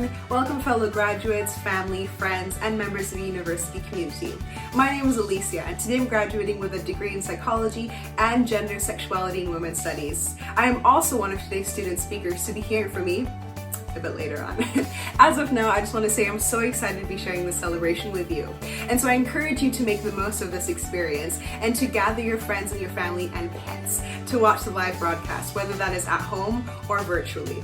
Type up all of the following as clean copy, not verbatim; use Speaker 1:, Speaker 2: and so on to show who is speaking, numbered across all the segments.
Speaker 1: everyone. Welcome fellow graduates, family, friends, and members of the university community. My name is Alicia, and today I'm graduating with a degree in psychology and gender, sexuality, and women's studies. I am also one of today's student speakers to be hearing from me a bit later on. As of now, I just want to say I'm so excited to be sharing this celebration with you. And so I encourage you to make the most of this experience and to gather your friends and your family and pets to watch the live broadcast, whether that is at home or virtually.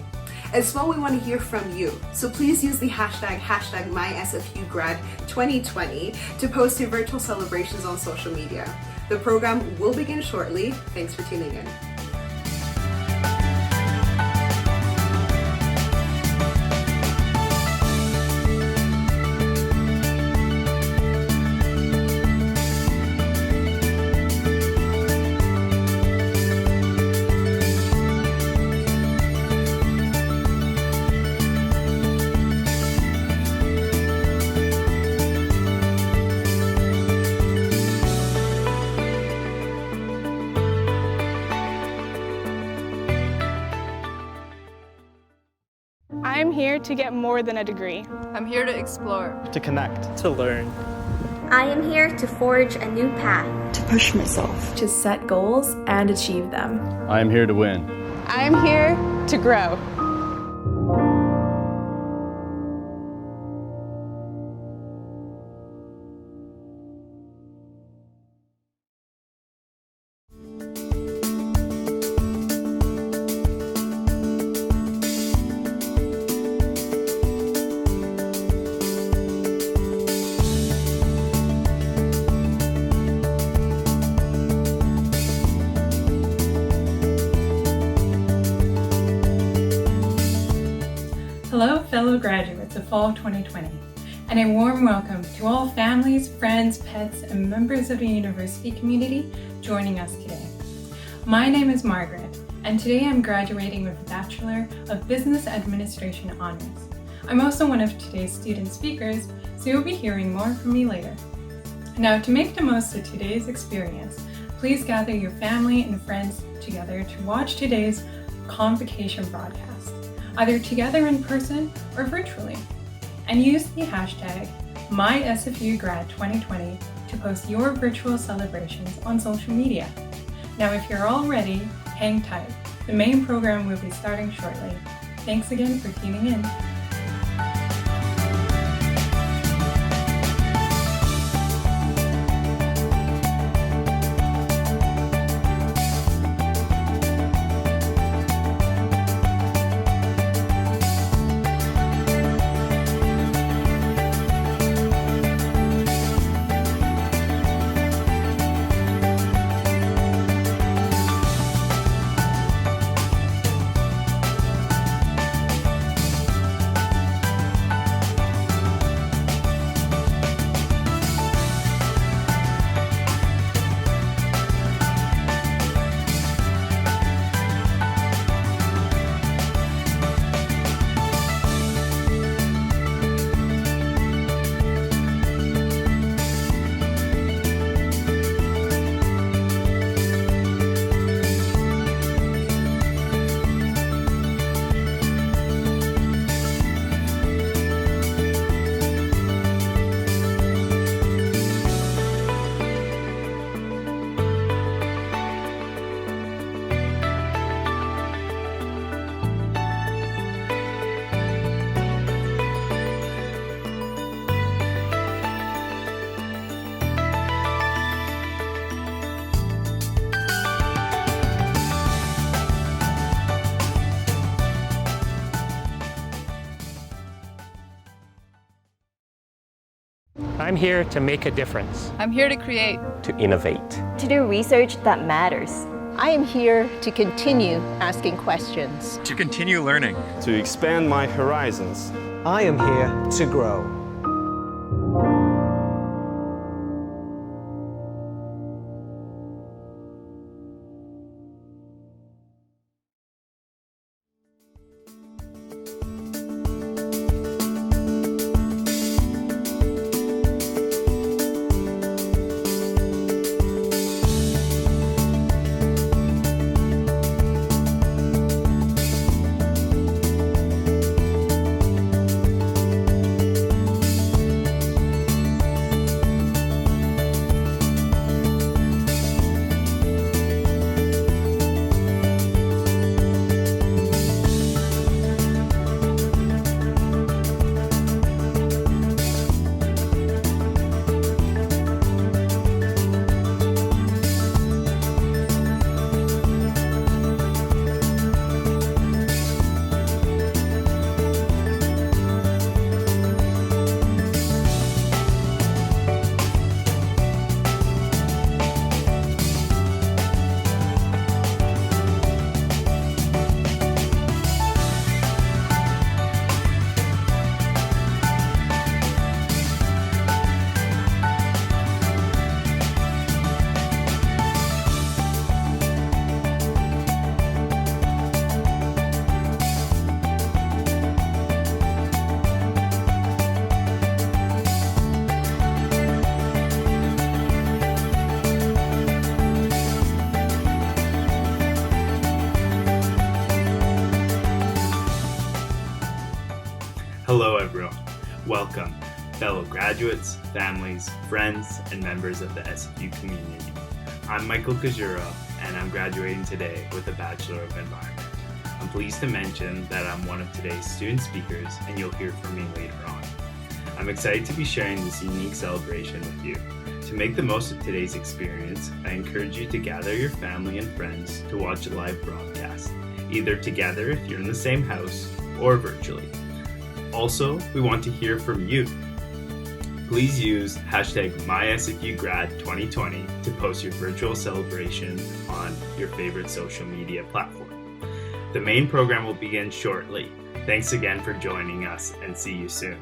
Speaker 1: As well, we want to hear from you. So please use the hashtag MySFUGrad2020 to post your virtual celebrations on social media. The program will begin shortly. Thanks for tuning in.
Speaker 2: I'm here to get more than a degree.
Speaker 3: I'm here to explore.
Speaker 4: To connect. To learn.
Speaker 5: I am here to forge a new path.
Speaker 6: To push myself.
Speaker 7: To set goals and achieve them.
Speaker 8: I am here to win.
Speaker 2: I am here to grow.
Speaker 9: Hello, fellow graduates of Fall 2020, and a warm welcome to all families, friends, pets, and members of the university community joining us today. My name is Margaret, and today I'm graduating with a Bachelor of Business Administration Honors. I'm also one of today's student speakers, so you'll be hearing more from me later. Now, to make the most of today's experience, please gather your family and friends together to watch today's Convocation broadcast, either together in person or virtually, and use the hashtag MySFUGrad2020 to post your virtual celebrations on social media. Now, if you're all ready, hang tight. The main program will be starting shortly. Thanks again for tuning in.
Speaker 4: I'm here to make a difference.
Speaker 3: I'm here to create.
Speaker 8: To innovate.
Speaker 5: To do research that matters.
Speaker 6: I am here to continue asking questions.
Speaker 10: To continue learning.
Speaker 8: To expand my horizons.
Speaker 11: I am here to grow.
Speaker 10: welcome fellow graduates, families, friends, and members of the SFU community. I'm Michael Kajura, and I'm graduating today with a Bachelor of Environment. I'm pleased to mention that I'm one of today's student speakers, and you'll hear from me later on. I'm excited to be sharing this unique celebration with you. To make the most of today's experience, I encourage you to gather your family and friends to watch a live broadcast, either together if you're in the same house or virtually. Also, we want to hear from you. Please use hashtag MySFUGrad2020 to post your virtual celebration on your favorite social media platform. The main program will begin shortly. Thanks again for joining us, and see you soon.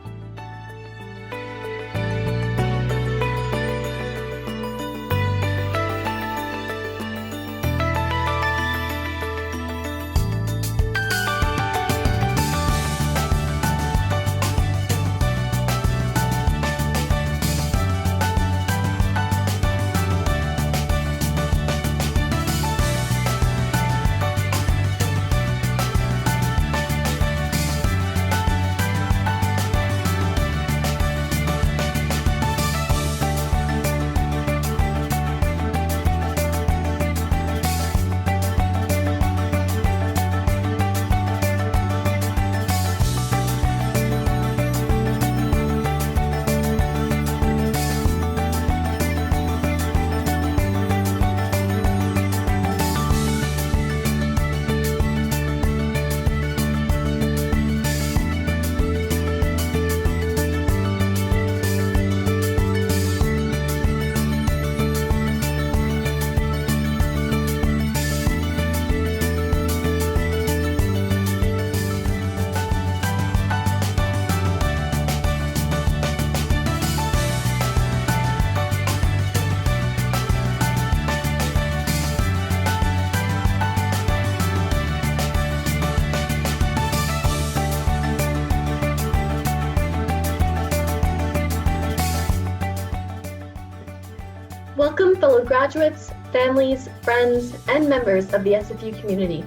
Speaker 12: Welcome, fellow graduates, families, friends, and members of the SFU community.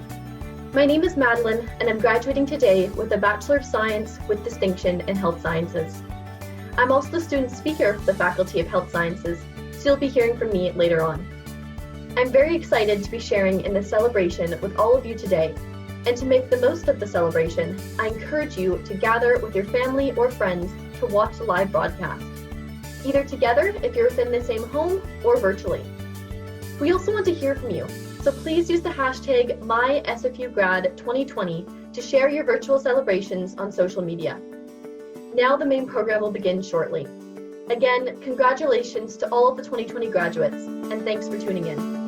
Speaker 12: My name is Madeline, and I'm graduating today with a Bachelor of Science with distinction in Health Sciences. I'm also the student speaker for the Faculty of Health Sciences, so you'll be hearing from me later on. I'm very excited to be sharing in this celebration with all of you today, and to make the most of the celebration, I encourage you to gather with your family or friends to watch the live broadcast, either together if you're within the same home or virtually. We also want to hear from you, so please use the hashtag MySFUGrad2020 to share your virtual celebrations on social media. Now the main program will begin shortly. Again, congratulations to all of the 2020 graduates, and thanks for tuning in.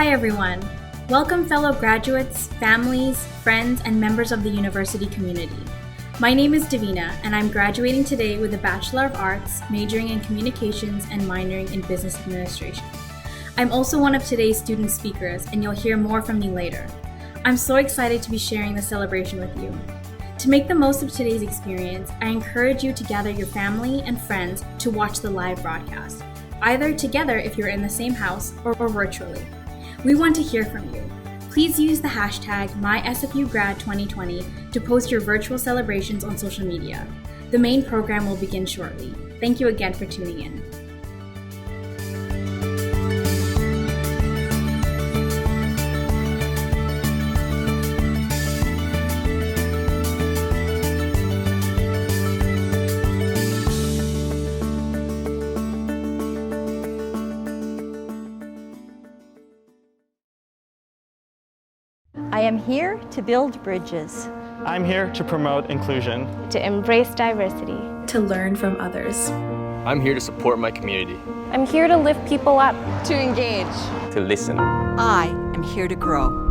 Speaker 13: Hi everyone. Welcome fellow graduates, families, friends, and members of the university community. My name is Davina, and I'm graduating today with a Bachelor of Arts, majoring in Communications and minoring in Business Administration. I'm also one of today's student speakers, and you'll hear more from me later. I'm so excited to be sharing the celebration with you. To make the most of today's experience, I encourage you to gather your family and friends to watch the live broadcast, either together if you're in the same house or virtually. We want to hear from you. Please use the hashtag MySFUGrad2020 to post your virtual celebrations on social media. The main program will begin shortly. Thank you again for tuning in.
Speaker 5: am here to build bridges,
Speaker 14: I'm here to promote inclusion,
Speaker 2: To embrace diversity.
Speaker 7: To learn from others.
Speaker 15: I'm here to support my community.
Speaker 2: I'm here to lift people up.
Speaker 6: To engage.
Speaker 15: To listen.
Speaker 16: I am here to grow.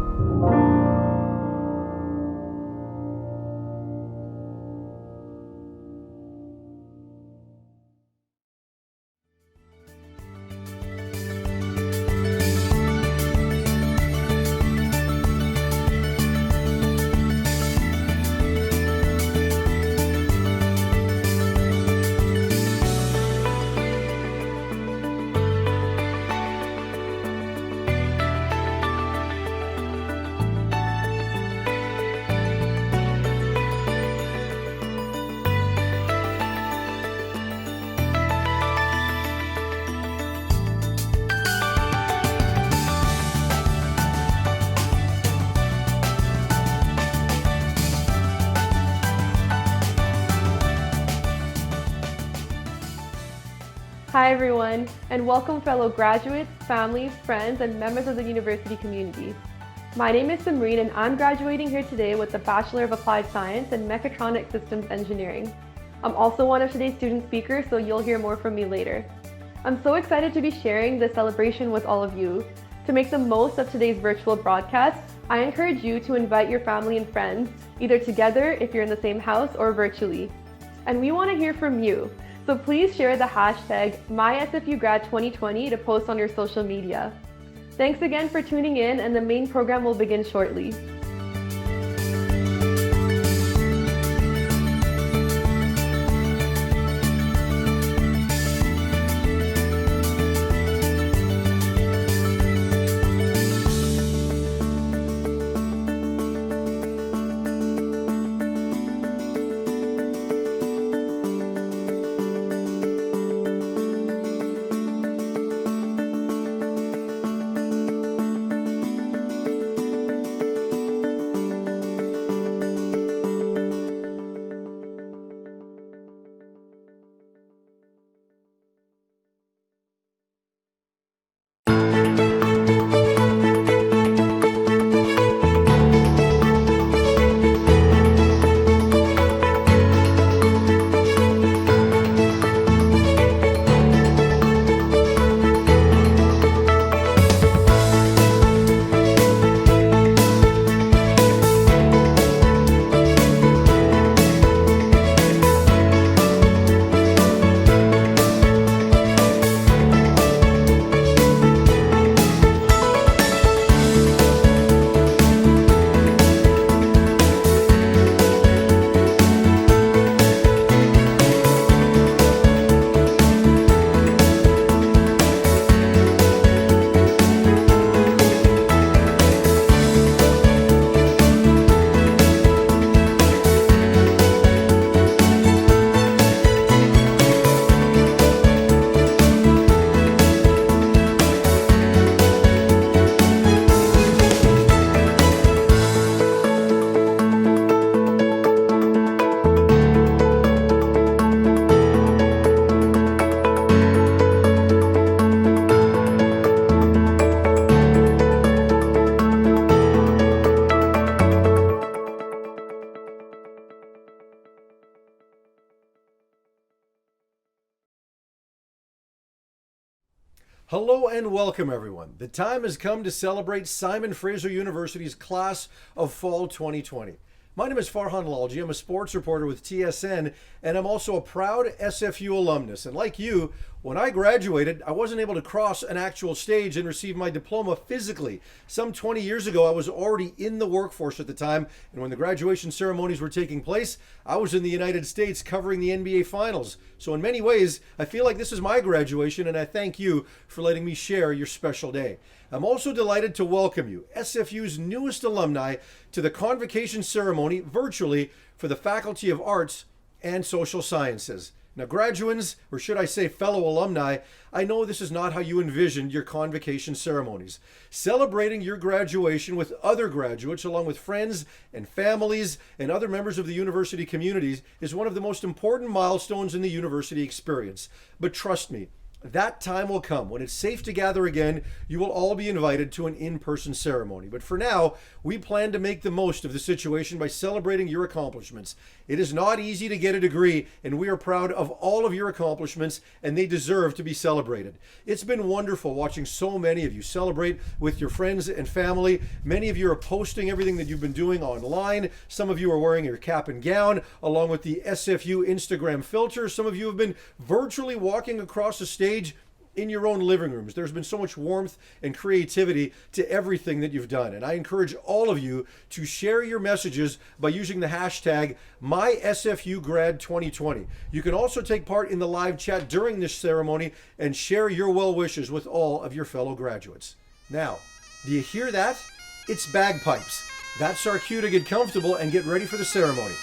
Speaker 17: Hi everyone, and welcome fellow graduates, families, friends, and members of the university community. My name is Tamara, and I'm graduating here today with the Bachelor of Applied Science and Mechatronic Systems Engineering. I'm also one of today's student speakers, so you'll hear more from me later. I'm so excited to be sharing this celebration with all of you. To make the most of today's virtual broadcast, I encourage you to invite your family and friends, either together if you're in the same house or virtually. And we want to hear from you. So please share the hashtag MySFUGrad2020 to post on your social media. Thanks again for tuning in, and the main program will begin shortly.
Speaker 18: Hello and welcome everyone. The time has come to celebrate Simon Fraser University's class of fall 2020. My name is Farhan Lalji. I'm a sports reporter with TSN, and I'm also a proud SFU alumnus. And like you, when I graduated, I wasn't able to cross an actual stage and receive my diploma physically. Some 20 years ago, I was already in the workforce at the time, and when the graduation ceremonies were taking place, I was in the United States covering the NBA Finals. So in many ways, I feel like this is my graduation, and I thank you for letting me share your special day. I'm also delighted to welcome you, SFU's newest alumni, to the Convocation ceremony virtually for the Faculty of Arts and Social Sciences. Now, graduands, or should I say fellow alumni, I know this is not how you envisioned your convocation ceremonies. Celebrating your graduation with other graduates, along with friends and families and other members of the university communities, is one of the most important milestones in the university experience. But trust me, That time will come. When it's safe to gather again, you will all be invited to an in-person ceremony. But for now, we plan to make the most of the situation by celebrating your accomplishments. It is not easy to get a degree, and we are proud of all of your accomplishments, and they deserve to be celebrated. It's been wonderful watching so many of you celebrate with your friends and family. Many of you are posting everything that you've been doing online. Some of you are wearing your cap and gown, along with the SFU Instagram filter. Some of you have been virtually walking across the stage in your own living rooms. There's been so much warmth and creativity to everything that you've done. And I encourage all of you to share your messages by using the hashtag MySFUGrad2020. You can also take part in the live chat during this ceremony and share your well wishes with all of your fellow graduates. Now, do you hear that? It's bagpipes. That's our cue to get comfortable and get ready for the ceremony.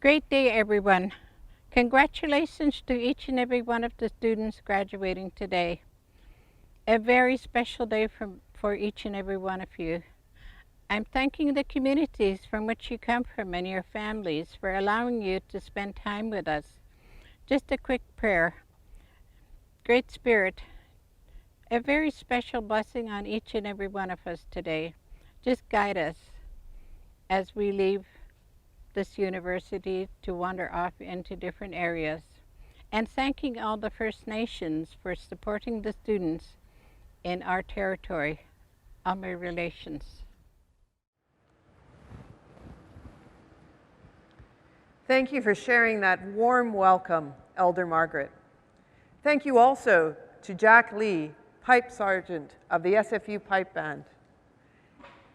Speaker 19: Great day, everyone. Congratulations to each and every one of the students graduating today. A very special day for each and every one of you. I'm thanking the communities from which you come from and your families for allowing you to spend time with us. Just a quick prayer. Great Spirit, a very special blessing on each and every one of us today. Just guide us as we leave this university to wander off into different areas. And thanking all the First Nations for supporting the students in our territory, Alumni Relations.
Speaker 20: Thank you for sharing that warm welcome, Elder Margaret. Thank you also to Jack Lee, Pipe Sergeant of the SFU Pipe Band,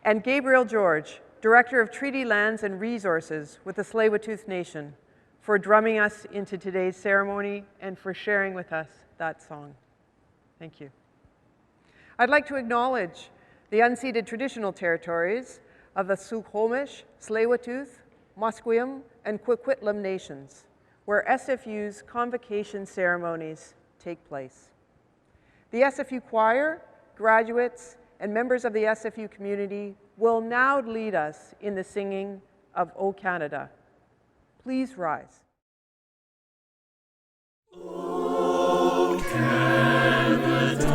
Speaker 20: and Gabriel George, Director of Treaty Lands and Resources with the Tsleil-Waututh Nation, for drumming us into today's ceremony and for sharing with us that song. Thank you. I'd like to acknowledge the unceded traditional territories of the Suquamish, Tsleil-Waututh, Musqueam, and Coquitlam nations, where SFU's convocation ceremonies take place. The SFU choir, graduates, and members of the SFU community will now lead us in the singing of O Canada. Please rise.
Speaker 21: O Canada,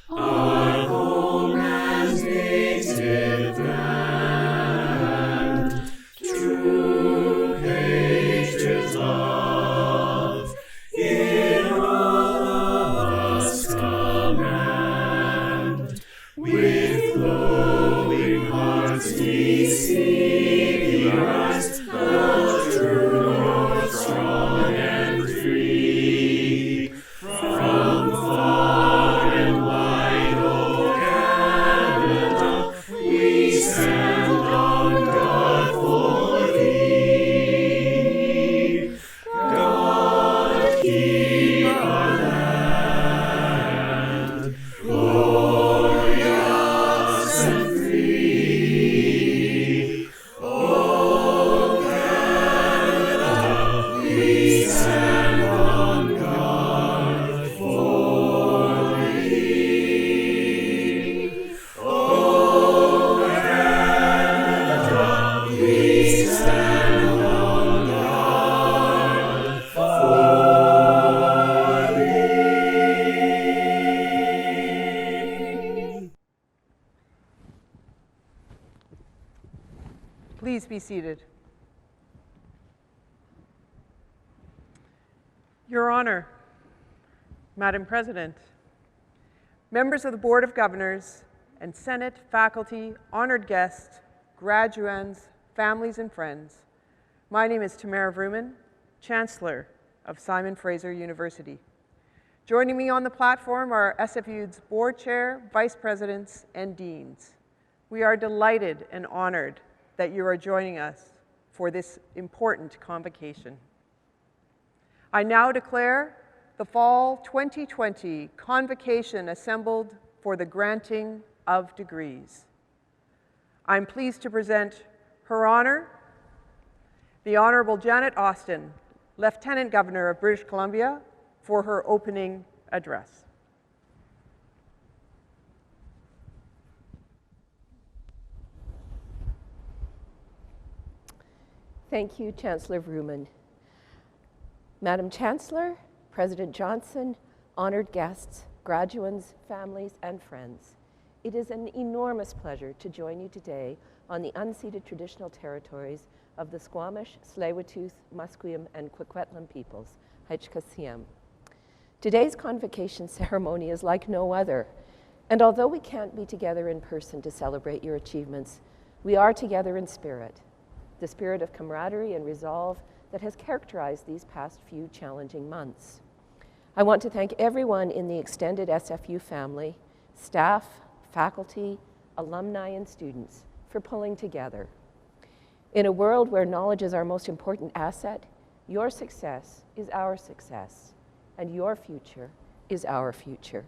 Speaker 21: our home and native land, once we see thee rise, the true north, strong and free. From far and wide, O Canada, we stand on guard for thee. God keep our land, glorious and free. O Canada, we stand on guard for thee. O Canada, we stand on guard for thee.
Speaker 20: Please be seated. Your Honor, Madam President, members of the Board of Governors and Senate, faculty, honored guests, graduands, families, and friends, my name is Tamara Vrooman, Chancellor of Simon Fraser University. Joining me on the platform are SFU's Board Chair, Vice Presidents, and Deans. We are delighted and honored that you are joining us for this important convocation. I now declare the Fall 2020 Convocation assembled for the granting of degrees. I'm pleased to present Her Honor, the Honorable Janet Austin, Lieutenant Governor of British Columbia, for her opening address.
Speaker 6: Thank you, Chancellor Vrooman. Madam Chancellor, President Johnson, honored guests, graduands, families, and friends, it is an enormous pleasure to join you today on the unceded traditional territories of the Squamish, Tsleil-Waututh, Musqueam, and Coquitlam peoples, Haichkasiam. Today's convocation ceremony is like no other, and although we can't be together in person to celebrate your achievements, we are together in spirit, the spirit of camaraderie and resolve that has characterized these past few challenging months. I want to thank everyone in the extended SFU family, staff, faculty, alumni, and students for pulling together. In a world where knowledge is our most important asset, your success is our success, and your future is our future.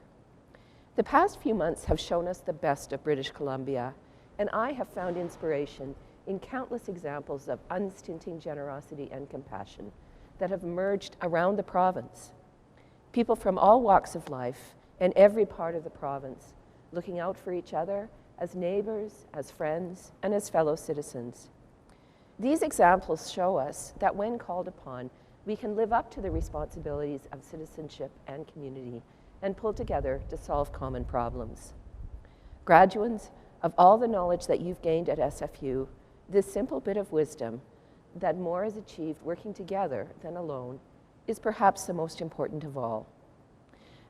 Speaker 6: The past few months have shown us the best of British Columbia, and I have found inspiration in countless examples of unstinting generosity and compassion that have emerged around the province. People from all walks of life and every part of the province looking out for each other as neighbors, as friends, and as fellow citizens. These examples show us that when called upon, we can live up to the responsibilities of citizenship and community and pull together to solve common problems. Graduands, of all the knowledge that you've gained at SFU, this simple bit of wisdom that more is achieved working together than alone is perhaps the most important of all.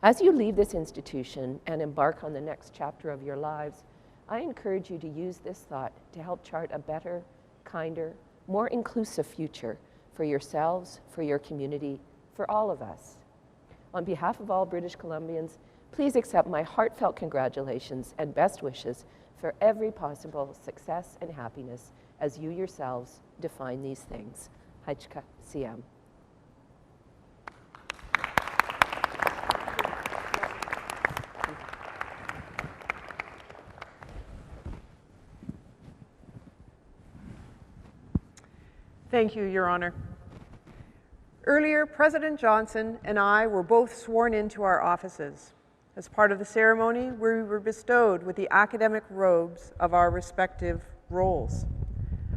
Speaker 6: As you leave this institution and embark on the next chapter of your lives, I encourage you to use this thought to help chart a better, kinder, more inclusive future for yourselves, for your community, for all of us. On behalf of all British Columbians, please accept my heartfelt congratulations and best wishes for every possible success and happiness as you yourselves define these things. Haichka Siam.
Speaker 20: Thank you, Your Honor. Earlier, President Johnson and I were both sworn into our offices. As part of the ceremony, we were bestowed with the academic robes of our respective roles.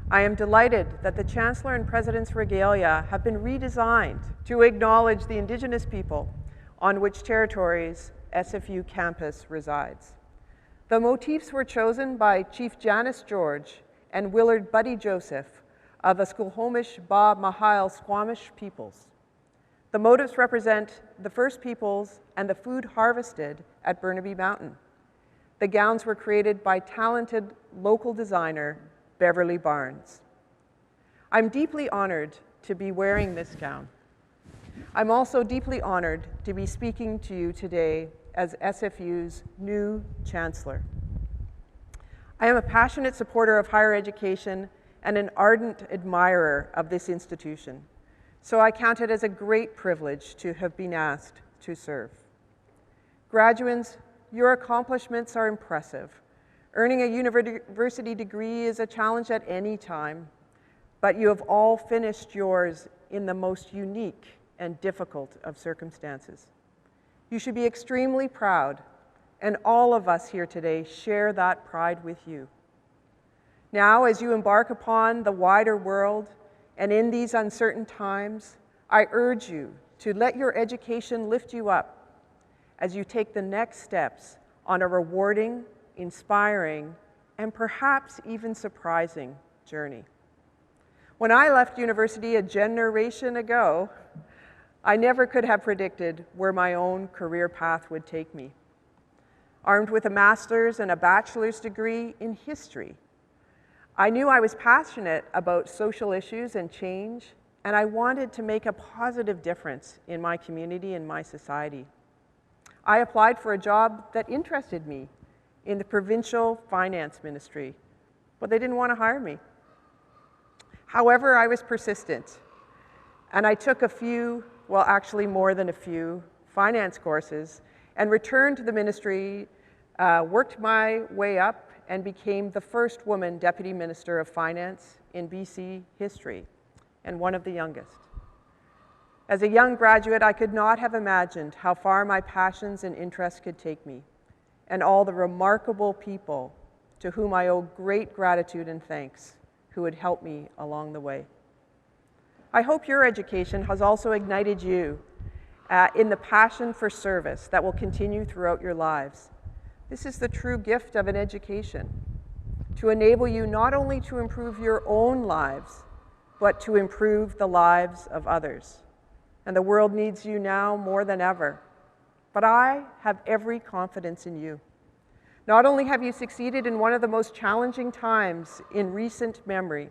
Speaker 20: I am delighted that the Chancellor and President's regalia have been redesigned to acknowledge the Indigenous people on which territories SFU campus resides. The motifs were chosen by Chief Janice George and Willard Buddy Joseph of the Squamish Ba Mahile Squamish peoples. The motifs represent the First Peoples and the food harvested at Burnaby Mountain. The gowns were created by talented local designer Beverly Barnes. I'm deeply honored to be wearing this gown. I'm also deeply honored to be speaking to you today as SFU's new Chancellor. I am a passionate supporter of higher education and an ardent admirer of this institution, so I count it as a great privilege to have been asked to serve. Graduands, your accomplishments are impressive. Earning a university degree is a challenge at any time, but you have all finished yours in the most unique and difficult of circumstances. You should be extremely proud, and all of us here today share that pride with you. Now, as you embark upon the wider world, and in these uncertain times, I urge you to let your education lift you up as you take the next steps on a rewarding, inspiring, and perhaps even surprising journey. When I left university a generation ago, I never could have predicted where my own career path would take me. Armed with a master's and a bachelor's degree in history, I knew I was passionate about social issues and change, and I wanted to make a positive difference in my community and my society. I applied for a job that interested me in the provincial finance ministry, but they didn't want to hire me. However, I was persistent, and I took a few, well, actually more than a few, finance courses and returned to the ministry, worked my way up, and became the first woman Deputy Minister of Finance in BC history, and one of the youngest. As a young graduate, I could not have imagined how far my passions and interests could take me, and all the remarkable people to whom I owe great gratitude and thanks who would help me along the way. I hope your education has also ignited you in the passion for service that will continue throughout your lives. This is the true gift of an education, to enable you not only to improve your own lives, but to improve the lives of others. And the world needs you now more than ever. But I have every confidence in you. Not only have you succeeded in one of the most challenging times in recent memory,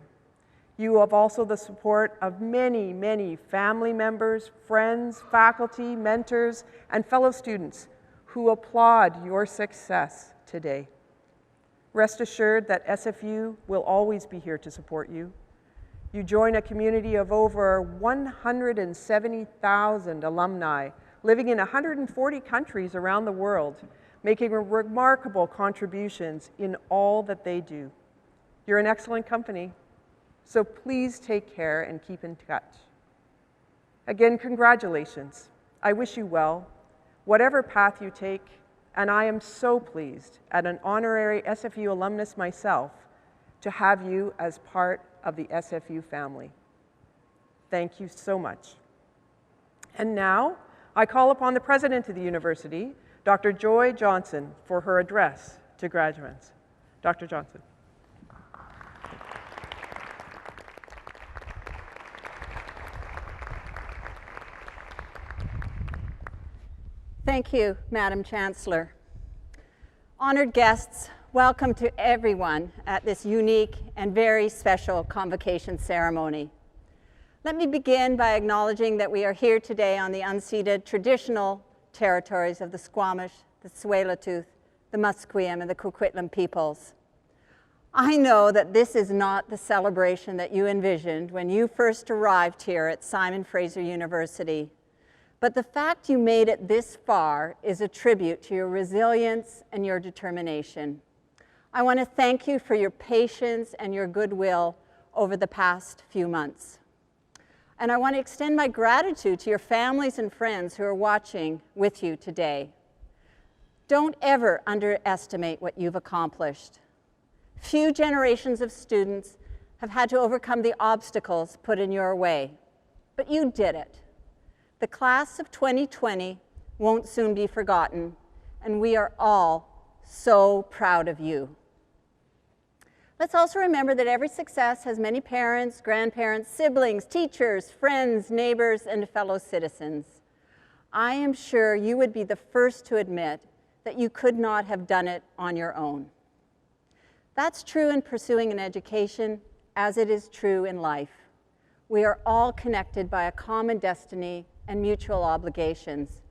Speaker 20: you have also the support of many, many family members, friends, faculty, mentors, and fellow students who applaud your success today. Rest assured that SFU will always be here to support you. You join a community of over 170,000 alumni living in 140 countries around the world, making remarkable contributions in all that they do. You're an excellent company, so please take care and keep in touch. Again, congratulations. I wish you well, whatever path you take, and I am so pleased, as an honorary SFU alumnus myself, to have you as part of the SFU family. Thank you so much. And now, I call upon the President of the University, Dr. Joy Johnson, for her address to graduates. Dr. Johnson.
Speaker 5: Thank you, Madam Chancellor. Honored guests, welcome to everyone at this unique and very special convocation ceremony. Let me begin by acknowledging that we are here today on the unceded traditional territories of the Squamish, the Tsleil-Waututh, the Musqueam, and the Coquitlam peoples. I know that this is not the celebration that you envisioned when you first arrived here at Simon Fraser University. But the fact you made it this far is a tribute to your resilience and your determination. I want to thank you for your patience and your goodwill over the past few months. And I want to extend my gratitude to your families and friends who are watching with you today. Don't ever underestimate what you've accomplished. Few generations of students have had to overcome the obstacles put in your way, but you did it. The class of 2020 won't soon be forgotten, and we are all so proud of you. Let's also remember that every success has many parents, grandparents, siblings, teachers, friends, neighbors, and fellow citizens. I am sure you would be the first to admit that you could not have done it on your own. That's true in pursuing an education as it is true in life. We are all connected by a common destiny and mutual obligations.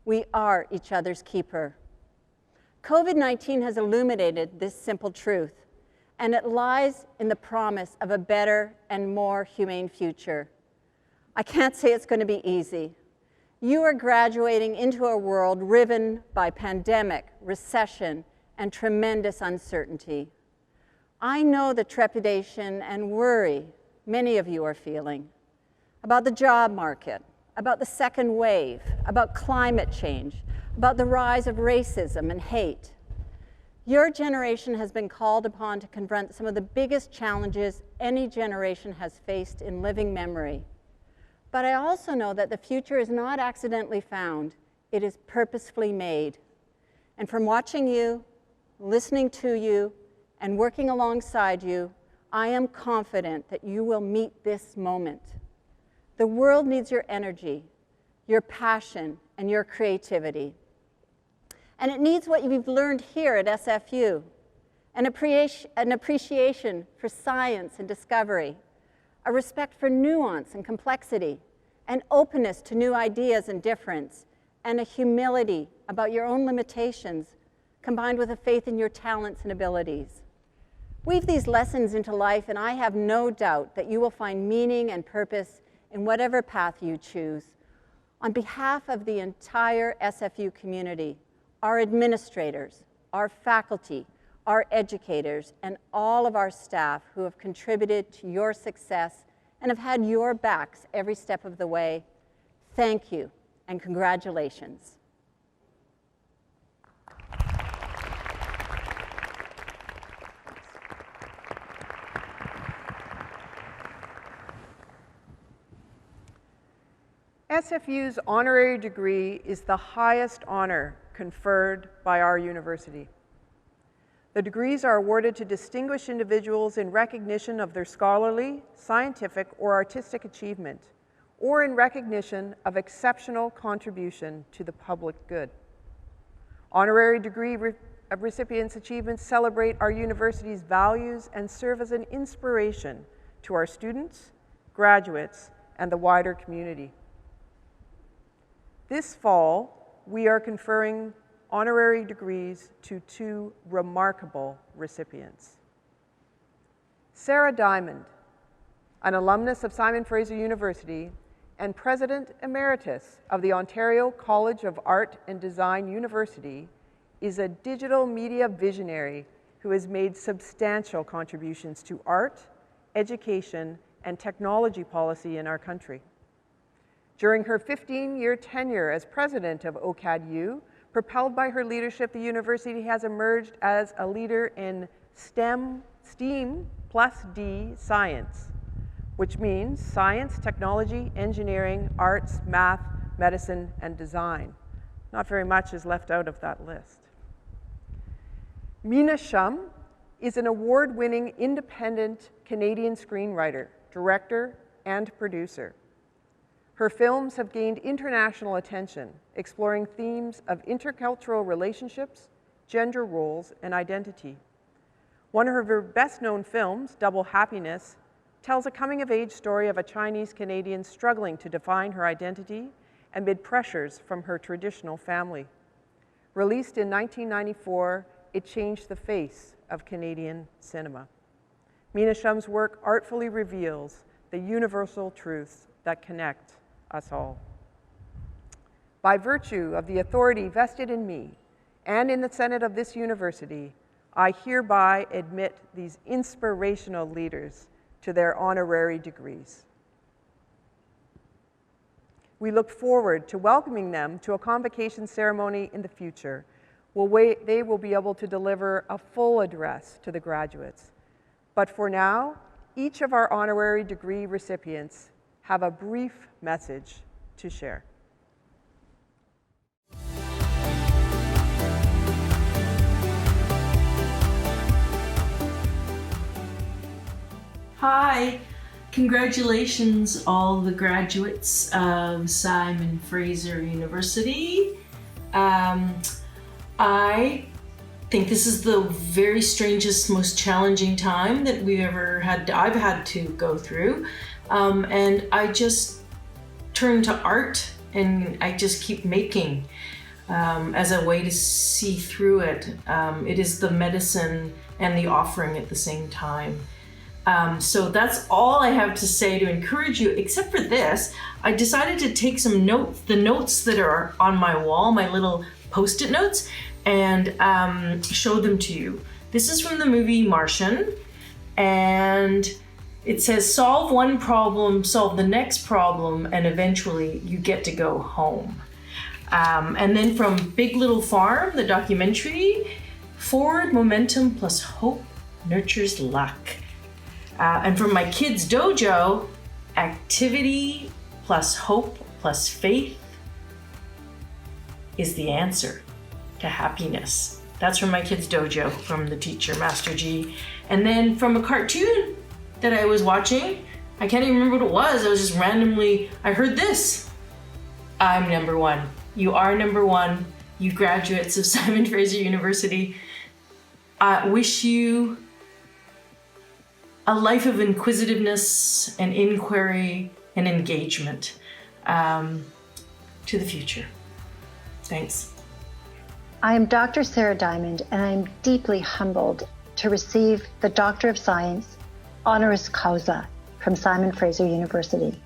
Speaker 5: We are each other's keeper. COVID-19 has illuminated this simple truth, and it lies in the promise of a better and more humane future. I can't say it's going to be easy. You are graduating into a world riven by pandemic, recession, and tremendous uncertainty. I know the trepidation and worry many of you are feeling about the job market, about the second wave, about climate change, about the rise of racism and hate. Your generation has been called upon to confront some of the biggest challenges any generation has faced in living memory. But I also know that the future is not accidentally found, it is purposefully made. And from watching you, listening to you, and working alongside you, I am confident that you will meet this moment. The world needs your energy, your passion, and your creativity. And it needs what you've learned here at SFU, an appreciation for science and discovery, a respect for nuance and complexity, an openness to new ideas and difference, and a humility about your own limitations, combined with a faith in your talents and abilities. Weave these lessons into life, and I have no doubt that you will find meaning and purpose in whatever path you choose. On behalf of the entire SFU community, our administrators, our faculty, our educators, and all of our staff who have contributed to your success and have had your backs every step of the way, thank you and congratulations.
Speaker 20: SFU's honorary degree is the highest honor conferred by our university. The degrees are awarded to distinguished individuals in recognition of their scholarly, scientific, or artistic achievement, or in recognition of exceptional contribution to the public good. Honorary degree recipients' achievements celebrate our university's values and serve as an inspiration to our students, graduates, and the wider community. This fall, we are conferring honorary degrees to two remarkable recipients. Sarah Diamond, an alumnus of Simon Fraser University and President Emeritus of the Ontario College of Art and Design University, is a digital media visionary who has made substantial contributions to art, education, and technology policy in our country. During her 15-year tenure as president of OCAD-U, propelled by her leadership, the university has emerged as a leader in STEM plus D science, which means science, technology, engineering, arts, math, medicine, and design. Not very much is left out of that list. Mina Shum is an award-winning independent Canadian screenwriter, director, and producer. Her films have gained international attention, exploring themes of intercultural relationships, gender roles, and identity. One of her best-known films, Double Happiness, tells a coming-of-age story of a Chinese Canadian struggling to define her identity amid pressures from her traditional family. Released in 1994, it changed the face of Canadian cinema. Mina Shum's work artfully reveals the universal truths that connect us all. By virtue of the authority vested in me and in the Senate of this university, I hereby admit these inspirational leaders to their honorary degrees. We look forward to welcoming them to a convocation ceremony in the future, where they will be able to deliver a full address to the graduates. But for now, each of our honorary degree recipients have a brief message to share.
Speaker 1: Hi, congratulations all the graduates of Simon Fraser University. I I think this is the very strangest, most challenging time that I've had to go through. And I just turn to art and I just keep making as a way to see through it. It is the medicine and the offering at the same time. So that's all I have to say to encourage you, except for this. I decided to take some notes, the notes that are on my wall, my little Post-it notes, and show them to you. This is from the movie Martian, and it says, solve one problem, solve the next problem, and eventually you get to go home. And then from Big Little Farm, the documentary, forward momentum plus hope nurtures luck. And from my kids' dojo, activity plus hope plus faith is the answer to happiness. That's from my kids' dojo, from the teacher, Master G. And then from a cartoon that I was watching, I can't even remember what it was. I was just randomly, I heard this. I'm number one. You are number one. You graduates of Simon Fraser University. I wish you a life of inquisitiveness and inquiry and engagement to the future. Thanks.
Speaker 9: I am Dr. Sarah Diamond, and I am deeply humbled to receive the Doctor of Science honoris causa from Simon Fraser University.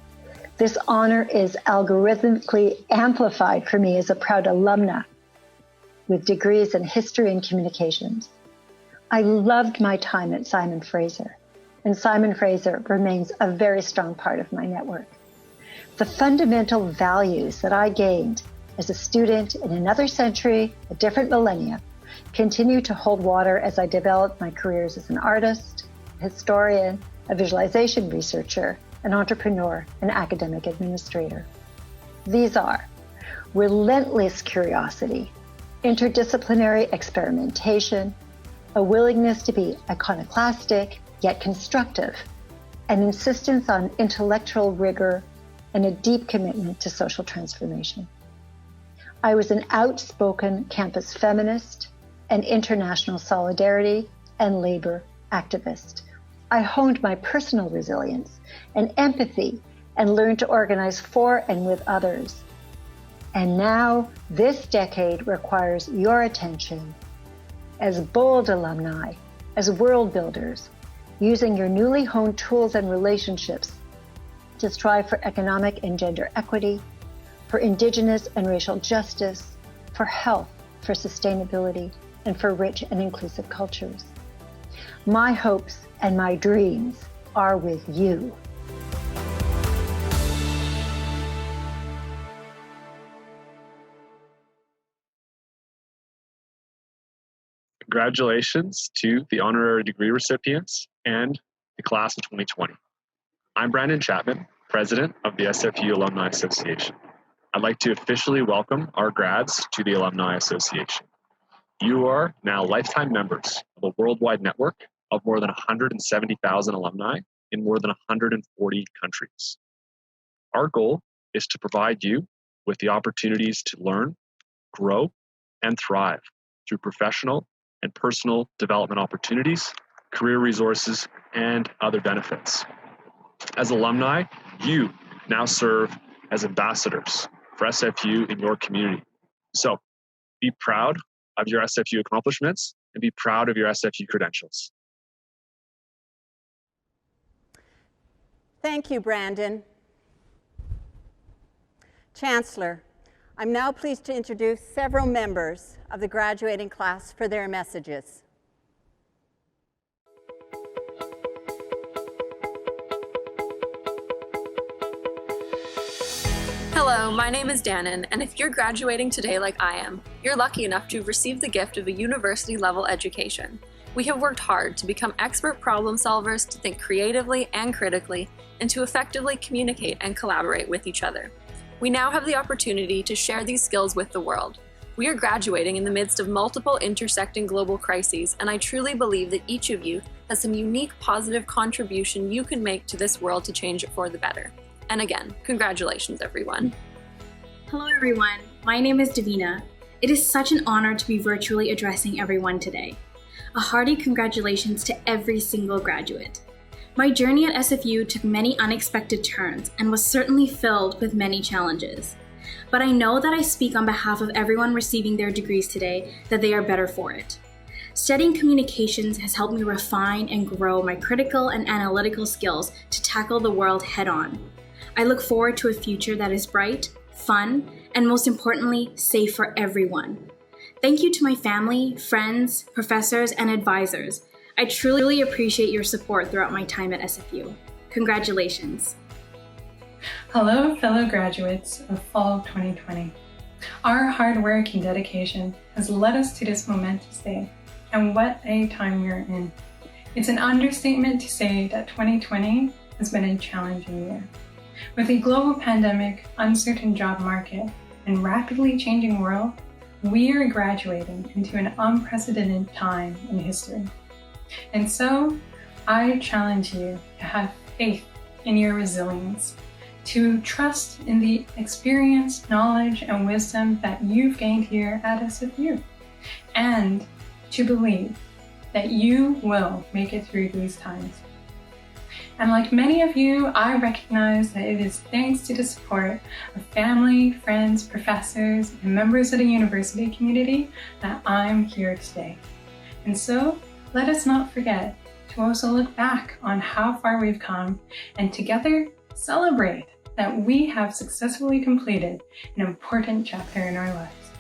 Speaker 9: This honor is algorithmically amplified for me as a proud alumna with degrees in history and communications. I loved my time at Simon Fraser, and Simon Fraser remains a very strong part of my network. The fundamental values that I gained as a student in another century, a different millennia, continue to hold water as I develop my careers as an artist, a historian, a visualization researcher, an entrepreneur, and academic administrator. These are relentless curiosity, interdisciplinary experimentation, a willingness to be iconoclastic yet constructive, an insistence on intellectual rigor, and a deep commitment to social transformation. I was an outspoken campus feminist, an international solidarity and labor activist. I honed my personal resilience and empathy and learned to organize for and with others. And now this decade requires your attention as bold alumni, as world builders, using your newly honed tools and relationships to strive for economic and gender equity, for Indigenous and racial justice, for health, for sustainability, and for rich and inclusive cultures. My hopes and my dreams are with you.
Speaker 22: Congratulations to the honorary degree recipients and the class of 2020. I'm Brandon Chapman, president of the SFU Alumni Association. I'd like to officially welcome our grads to the Alumni Association. You are now lifetime members of a worldwide network of more than 170,000 alumni in more than 140 countries. Our goal is to provide you with the opportunities to learn, grow, and thrive through professional and personal development opportunities, career resources, and other benefits. As alumni, you now serve as ambassadors for SFU in your community. So be proud of your SFU accomplishments and be proud of your SFU credentials.
Speaker 5: Thank you, Brandon. Chancellor, I'm now pleased to introduce several members of the graduating class for their messages.
Speaker 23: Hello, my name is Dannon, and if you're graduating today like I am, you're lucky enough to have received the gift of a university-level education. We have worked hard to become expert problem solvers, to think creatively and critically, and to effectively communicate and collaborate with each other. We now have the opportunity to share these skills with the world. We are graduating in the midst of multiple intersecting global crises, and I truly believe that each of you has some unique positive contribution you can make to this world to change it for the better. And again, congratulations, everyone.
Speaker 13: Hello, everyone. My name is Davina, It is such an honor to be virtually addressing everyone today. A hearty congratulations to every single graduate. My journey at SFU took many unexpected turns and was certainly filled with many challenges. But I know that I speak on behalf of everyone receiving their degrees today that they are better for it. Studying communications has helped me refine and grow my critical and analytical skills to tackle the world head-on. I look forward to a future that is bright, fun, and most importantly, safe for everyone. Thank you to my family, friends, professors, and advisors. I truly appreciate your support throughout my time at SFU. Congratulations.
Speaker 3: Hello, fellow graduates of Fall 2020. Our hard work and dedication has led us to this momentous day, and what a time we're in. It's an understatement to say that 2020 has been a challenging year. With a global pandemic, uncertain job market, and rapidly changing world, we are graduating into an unprecedented time in history. And so, I challenge you to have faith in your resilience, to trust in the experience, knowledge, and wisdom that you've gained here at SFU, and to believe that you will make it through these times. And like many of you, I recognize that it is thanks to the support of family, friends, professors, and members of the university community that I'm here today. And so, let us not forget to also look back on how far we've come and together celebrate that we have successfully completed an important chapter in our lives.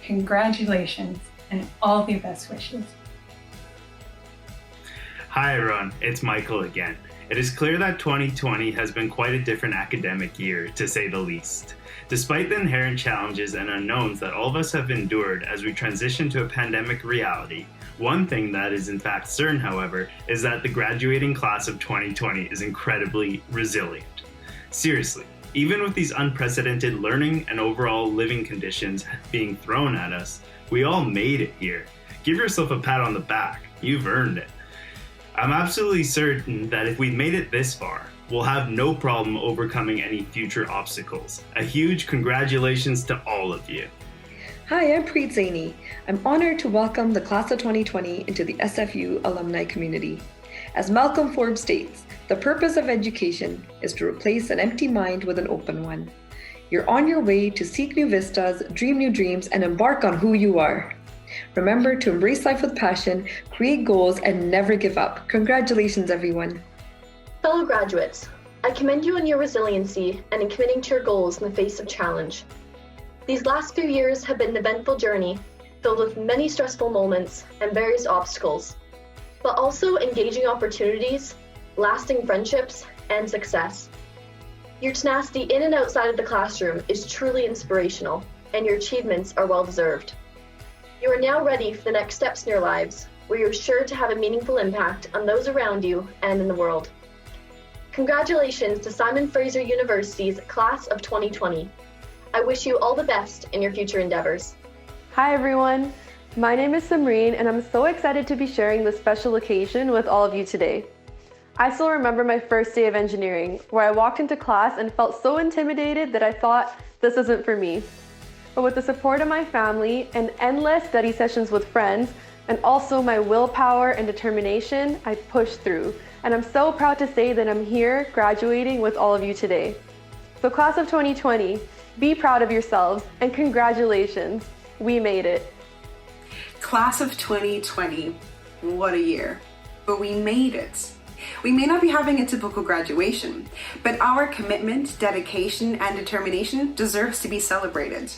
Speaker 3: Congratulations and all the best wishes.
Speaker 10: Hi everyone, it's Michael again. It is clear that 2020 has been quite a different academic year, to say the least. Despite the inherent challenges and unknowns that all of us have endured as we transition to a pandemic reality, one thing that is in fact certain, however, is that the graduating class of 2020 is incredibly resilient. Seriously, even with these unprecedented learning and overall living conditions being thrown at us, we all made it here. Give yourself a pat on the back, you've earned it. I'm absolutely certain that if we've made it this far, we'll have no problem overcoming any future obstacles. A huge congratulations to all of you.
Speaker 7: Hi, I'm Preet Zaini. I'm honored to welcome the class of 2020 into the SFU alumni community. As Malcolm Forbes states, the purpose of education is to replace an empty mind with an open one. You're on your way to seek new vistas, dream new dreams, and embark on who you are. Remember to embrace life with passion, create goals, and never give up. Congratulations, everyone.
Speaker 12: Fellow graduates, I commend you on your resiliency and in committing to your goals in the face of challenge. These last few years have been an eventful journey, filled with many stressful moments and various obstacles, but also engaging opportunities, lasting friendships, and success. Your tenacity in and outside of the classroom is truly inspirational, and your achievements are well-deserved. You are now ready for the next steps in your lives, where you're sure to have a meaningful impact on those around you and in the world. Congratulations to Simon Fraser University's class of 2020. I wish you all the best in your future endeavors.
Speaker 17: Hi everyone, my name is Samreen and I'm so excited to be sharing this special occasion with all of you today. I still remember my first day of engineering, where I walked into class and felt so intimidated that I thought this isn't for me. But with the support of my family and endless study sessions with friends, and also my willpower and determination, I pushed through. And I'm so proud to say that I'm here graduating with all of you today. So class of 2020, be proud of yourselves and congratulations, we made it.
Speaker 4: Class of 2020, what a year, but we made it. We may not be having a typical graduation, but our commitment, dedication, and determination deserves to be celebrated.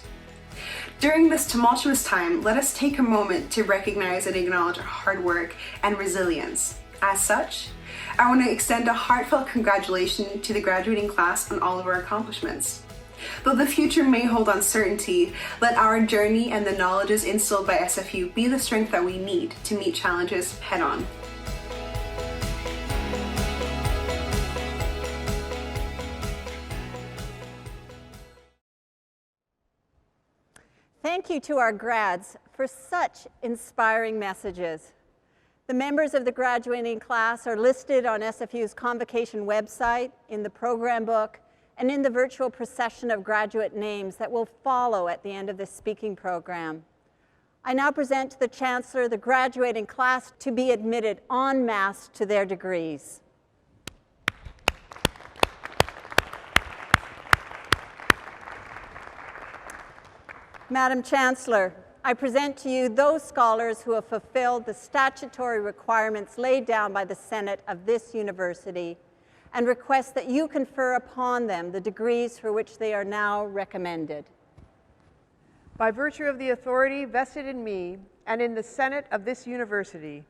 Speaker 4: During this tumultuous time, let us take a moment to recognize and acknowledge our hard work and resilience. As such, I want to extend a heartfelt congratulations to the graduating class on all of our accomplishments. Though the future may hold uncertainty, let our journey and the knowledges instilled by SFU be the strength that we need to meet challenges head-on.
Speaker 5: Thank you to our grads for such inspiring messages. The members of the graduating class are listed on SFU's Convocation website, in the program book, and in the virtual procession of graduate names that will follow at the end of this speaking program. I now present to the Chancellor the graduating class to be admitted en masse to their degrees. Madam Chancellor, I present to you those scholars who have fulfilled the statutory requirements laid down by the Senate of this university and request that you confer upon them the degrees for which they are now recommended.
Speaker 20: By virtue of the authority vested in me and in the Senate of this university,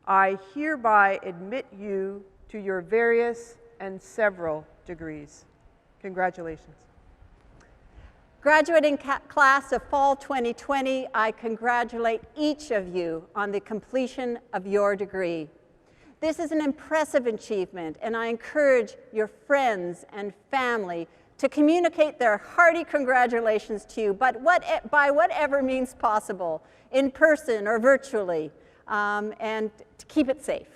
Speaker 20: I hereby admit you to your various and several degrees. Congratulations.
Speaker 5: Graduating class of Fall 2020, I congratulate each of you on the completion of your degree. This is an impressive achievement, and I encourage your friends and family to communicate their hearty congratulations to you, but by whatever means possible, in person or virtually, and to keep it safe.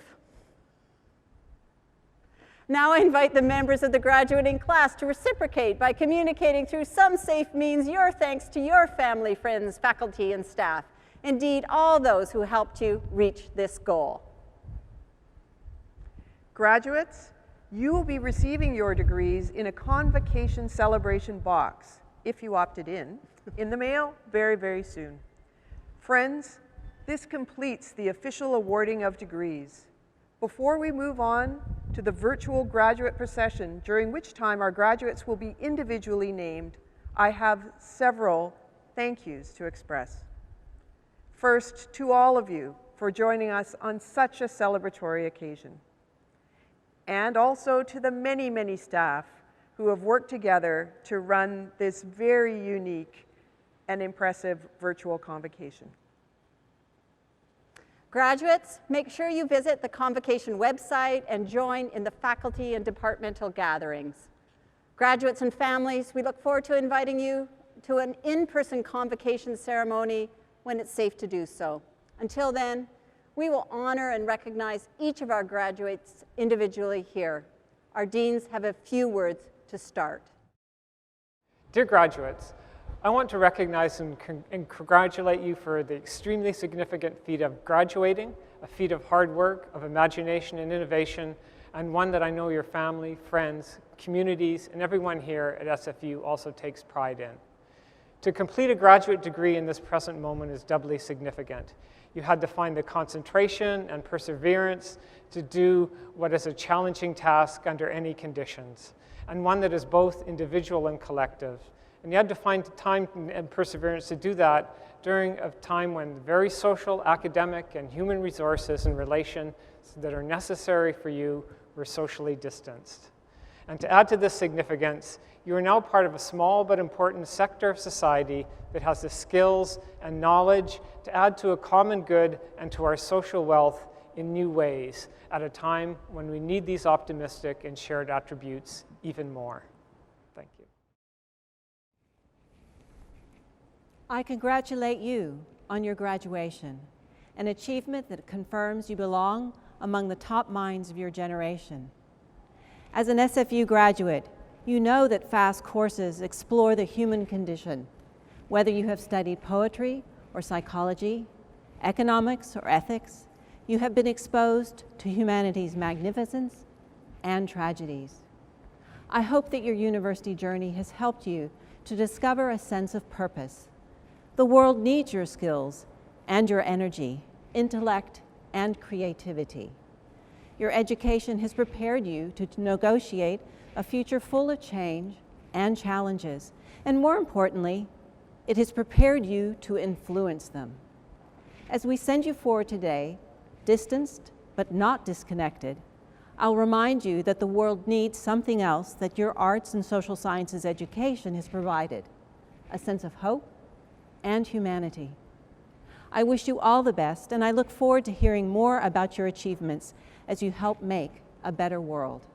Speaker 5: Now I invite the members of the graduating class to reciprocate by communicating through some safe means your thanks to your family, friends, faculty, and staff. Indeed, all those who helped you reach this goal.
Speaker 20: Graduates, you will be receiving your degrees in a convocation celebration box, if you opted in the mail very, very soon. Friends, this completes the official awarding of degrees. Before we move on to the virtual graduate procession, during which time our graduates will be individually named, I have several thank yous to express. First, to all of you for joining us on such a celebratory occasion. And also to the many, many staff who have worked together to run this very unique and impressive virtual convocation.
Speaker 5: Graduates, make sure you visit the Convocation website and join in the faculty and departmental gatherings. Graduates and families, we look forward to inviting you to an in-person convocation ceremony when it's safe to do so. Until then, we will honor and recognize each of our graduates individually here. Our deans have a few words to start.
Speaker 8: Dear graduates, I want to recognize and congratulate you for the extremely significant feat of graduating, a feat of hard work, of imagination and innovation, and one that I know your family, friends, communities, and everyone here at SFU also takes pride in. To complete a graduate degree in this present moment is doubly significant. You had to find the concentration and perseverance to do what is a challenging task under any conditions, and one that is both individual and collective. And you had to find time and perseverance to do that during a time when very social, academic, and human resources and relations that are necessary for you were socially distanced. And to add to this significance, you are now part of a small but important sector of society that has the skills and knowledge to add to a common good and to our social wealth in new ways at a time when we need these optimistic and shared attributes even more. Thank you.
Speaker 11: I congratulate you on your graduation, an achievement that confirms you belong among the top minds of your generation. As an SFU graduate, you know that FAST courses explore the human condition, whether you have studied poetry or psychology, economics or ethics. You have been exposed to humanity's magnificence and tragedies. I hope that your university journey has helped you to discover a sense of purpose. The world needs your skills and your energy, intellect, and creativity. Your education has prepared you to negotiate a future full of change and challenges, and more importantly, it has prepared you to influence them. As we send you forward today, distanced but not disconnected, I'll remind you that the world needs something else that your arts and social sciences education has provided, a sense of hope and humanity. I wish you all the best, and I look forward to hearing more about your achievements as you help make a better world.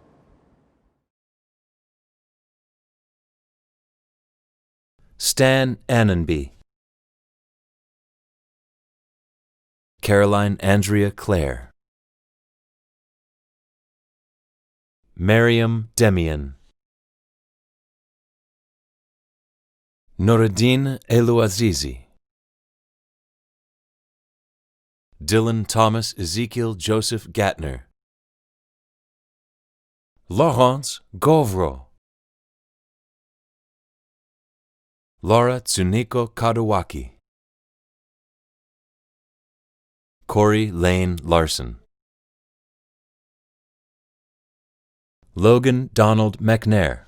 Speaker 14: Stan Annenby, Caroline Andrea Clare, Miriam Demian, Noureddin Elouazizi, Dylan Thomas Ezekiel Joseph Gatner, Laurence Govro, Laura Tsuniko Kadowaki, Corey Lane Larson, Logan Donald McNair,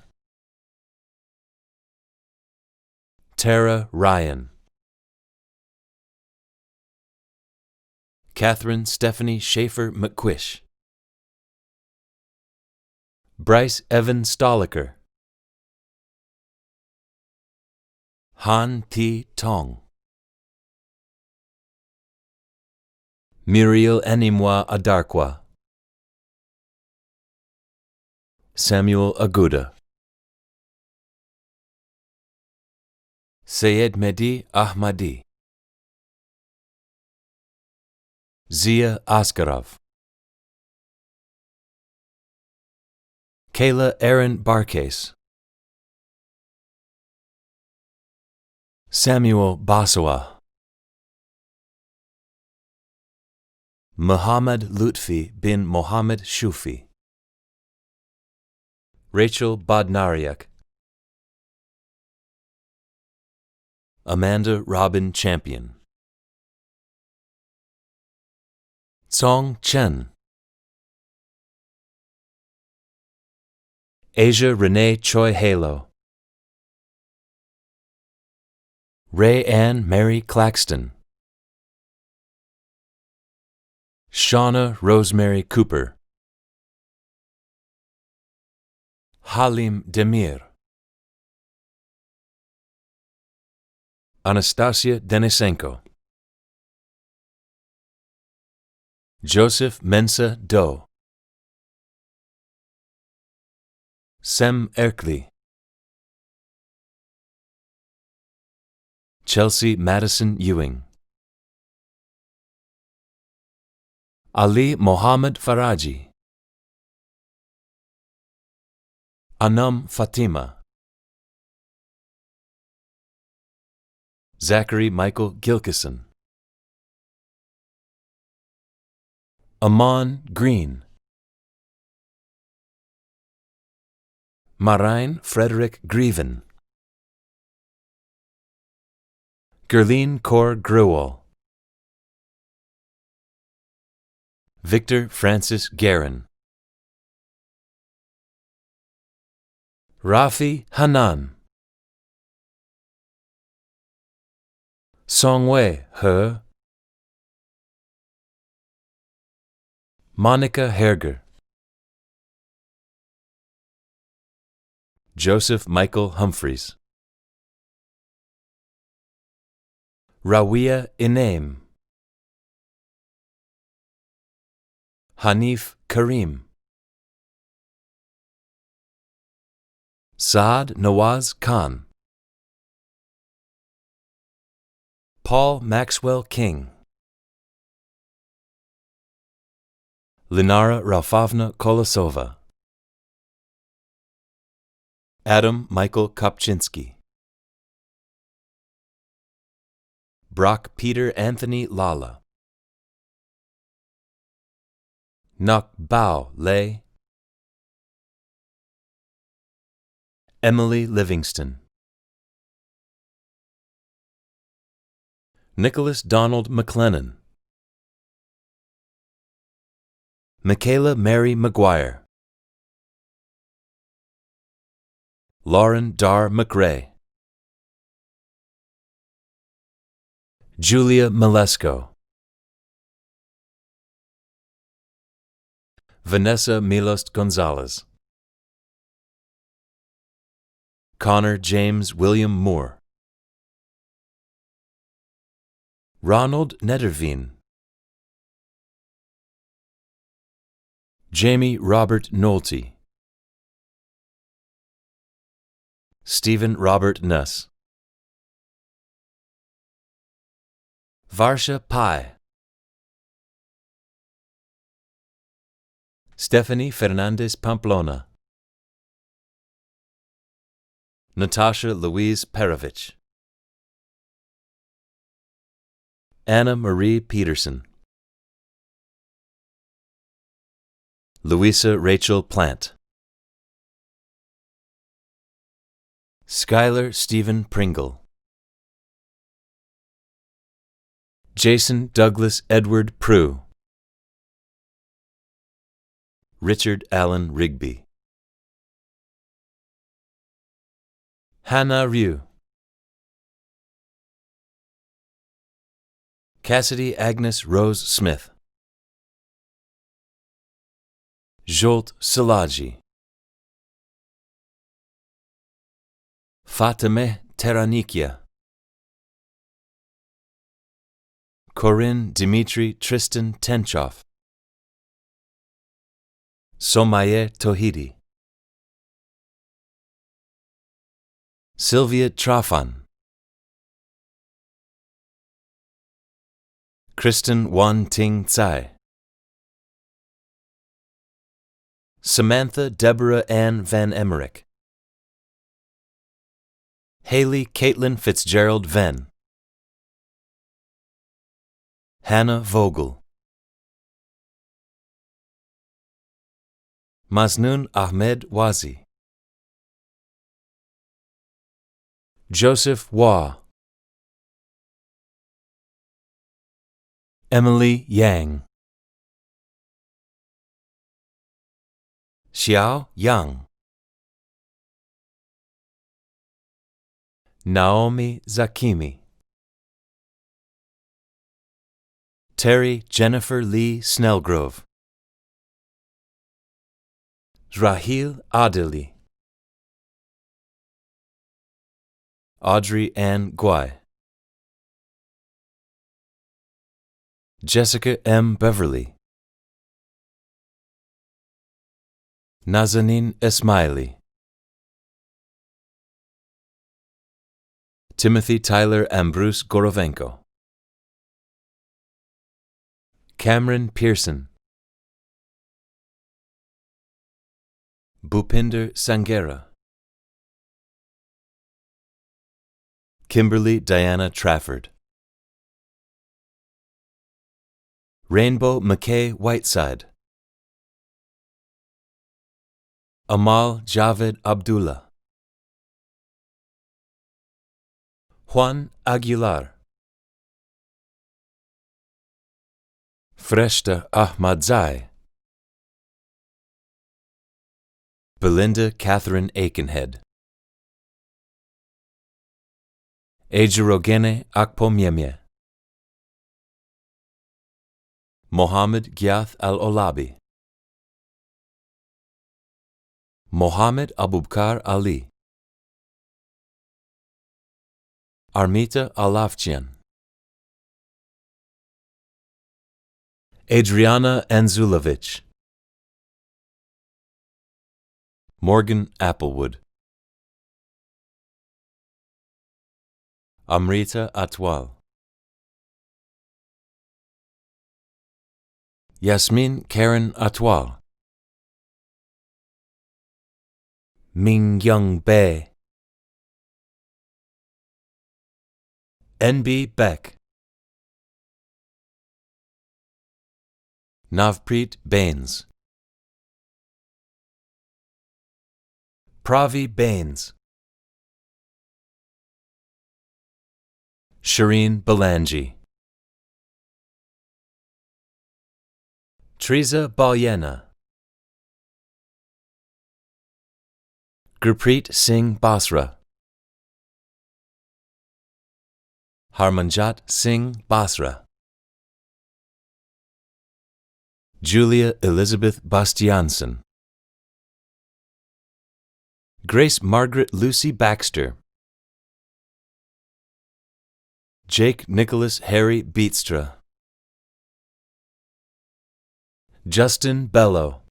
Speaker 14: Tara Ryan, Catherine Stephanie Schaefer McQuish, Bryce Evan Stoliker, Han Thi Tong, Muriel Enimwa Adarkwa, Samuel Aguda, Sayed Mehdi Ahmadi, Zia Askarov, Kayla Aaron Barcase, Samuel Basawa, Muhammad Lutfi bin Mohammed Shufi, Rachel Bodnariak, Amanda Robin Champion, Song Chen, Asia Renee Choi Halo, Ray Ann Mary Claxton, Shauna Rosemary Cooper, Halim Demir, Anastasia Denisenko, Joseph Mensa Doe, Sem Erkli, Chelsea Madison Ewing, Ali Mohammed Faraji, Anam Fatima, Zachary Michael Gilkison, Amon Green, Marijn Frederick Grieven, Gerline Cor Gruwal, Victor Francis Guerin, Rafi Hanan, Songwei He, Monica Herger, Joseph Michael Humphreys, Rawia Inaim, Hanif Karim, Saad Nawaz Khan, Paul Maxwell King, Linara Ralfovna Kolosova, Adam Michael Kopczynski, Brock Peter Anthony Lala, Nok Bao Lei, Emily Livingston, Nicholas Donald McLennan, Michaela Mary McGuire, Lauren Dar McRae, Julia Malesko, Vanessa Milost Gonzalez, Connor James William Moore, Ronald Nederveen, Jamie Robert Nolte, Stephen Robert Nuss, Varsha Pai, Stephanie Fernandez Pamplona, Natasha Louise Perovich, Anna Marie Peterson. Louisa Rachel Plant. Skylar Stephen Pringle. Jason Douglas Edward Prue. Richard Allen Rigby. Hannah Ryu. Cassidy Agnes Rose Smith. Jolt Salaji. Fatime Teranikia. Corinne Dimitri Tristan Tenchoff. Somaye Tohidi. Sylvia Trafan. Kristen Wan Ting Tsai. Samantha Deborah Ann Van Emmerich. Haley Caitlin Fitzgerald Venn. Hannah Vogel. Maznun Ahmed Wazi. Joseph Wah. Emily Yang. Xiao Yang. Naomi Zakimi. Terry Jennifer Lee Snellgrove. Rahil Adeli. Audrey Ann Guai. Jessica M. Beverly. Nazanin Esmaili. Timothy Tyler Ambrose Gorovenko. Cameron Pearson. Bhupinder Sangera. Kimberly Diana Trafford. Rainbow McKay Whiteside. Amal Javed Abdullah. Juan Aguilar. Freshta Ahmadzai. Belinda Catherine Aikenhead. Ejirogene Akpomyemye. Mohammed Gyath Al-Olabi. Mohammed Abubkar Ali. Armita Alafchian. Adriana Anzulovich. Morgan Applewood. Amrita Atwal. Yasmin Karen Atwal. Ming Young Bae. N.B. Beck. Navpreet Bains. Pravi Bains. Shireen Balanji. Teresa Balyena. Gurpreet Singh Basra. Harmanjot Singh Basra. Julia Elizabeth Bastiansen. Grace Margaret Lucy Baxter. Jake Nicholas Harry Beetstra. Justin Bellow.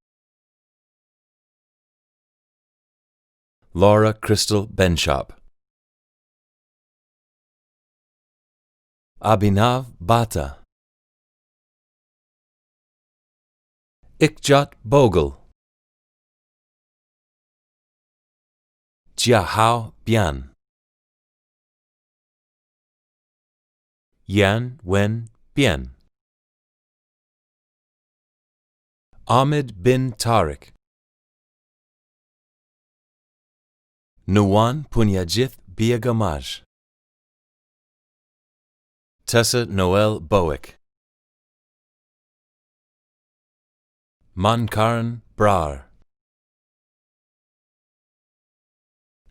Speaker 14: Laura Crystal Benshop. Abhinav Bata. Ikjot Bogle. Jiahao Bian. Yan Wen Bien. Ahmed bin Tariq. Nuwan Punyajith Biagamaj. Tessa Noel Bowick. Mankaran Brar.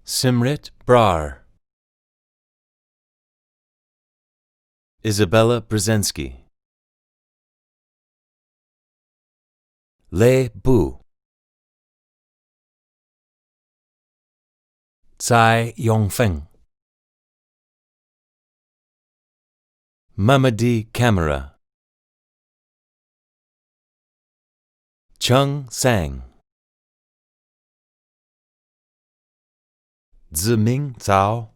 Speaker 14: Simrit Brar. Isabella Brzezinski. Lei Bu. Tsai Yongfeng. Mamadi Camera. Chung Sang. Ziming Zhao.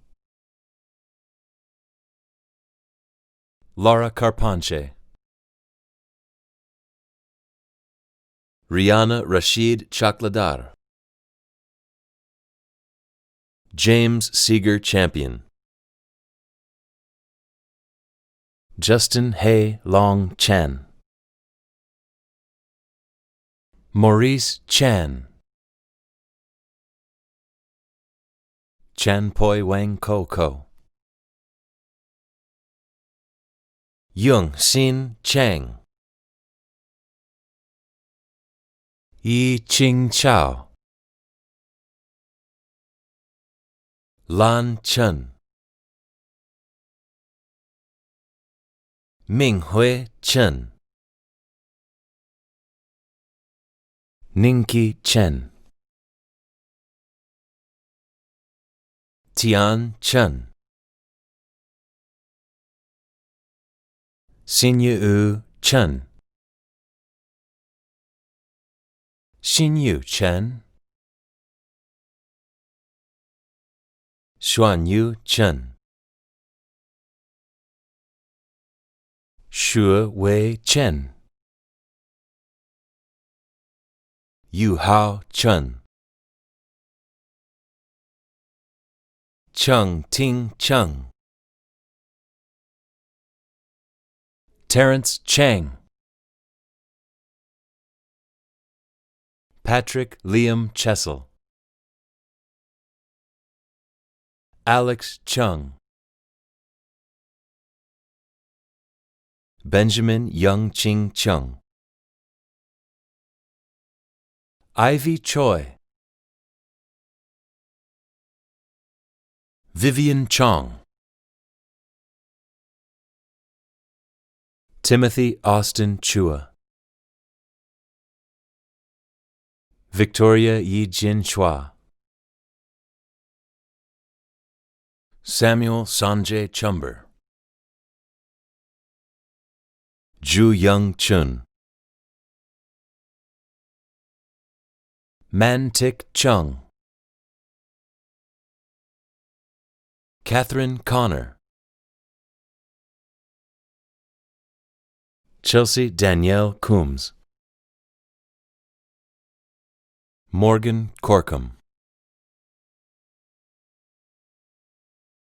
Speaker 14: Laura Carpanche. Rihanna Rashid Chakladar. James Seeger Champion. Justin Hay Long Chan. Maurice Chan. Chan Poi Wang Ko Ko. Yung Xin Chang. Yi Ching Chao. Lan Chen. Ming Hui Chen. Ningqi Chen. Tian Chen. Xinyu Chen. Xinyu Chen. Xuanyu Chen. Xue Wei Chen. Yu Hao Chen. Chung Ting Chung. Terrence Chang. Patrick Liam Chessel. Alex Chung. Benjamin Young Ching Chung. Ivy Choi. Vivian Chong. Timothy Austin Chua. Victoria Yi Jin Chua. Samuel Sanjay Chumber. Ju Young Chun. Man Tik Chung. Catherine Connor. Chelsea Danielle Coombs. Morgan Corkum.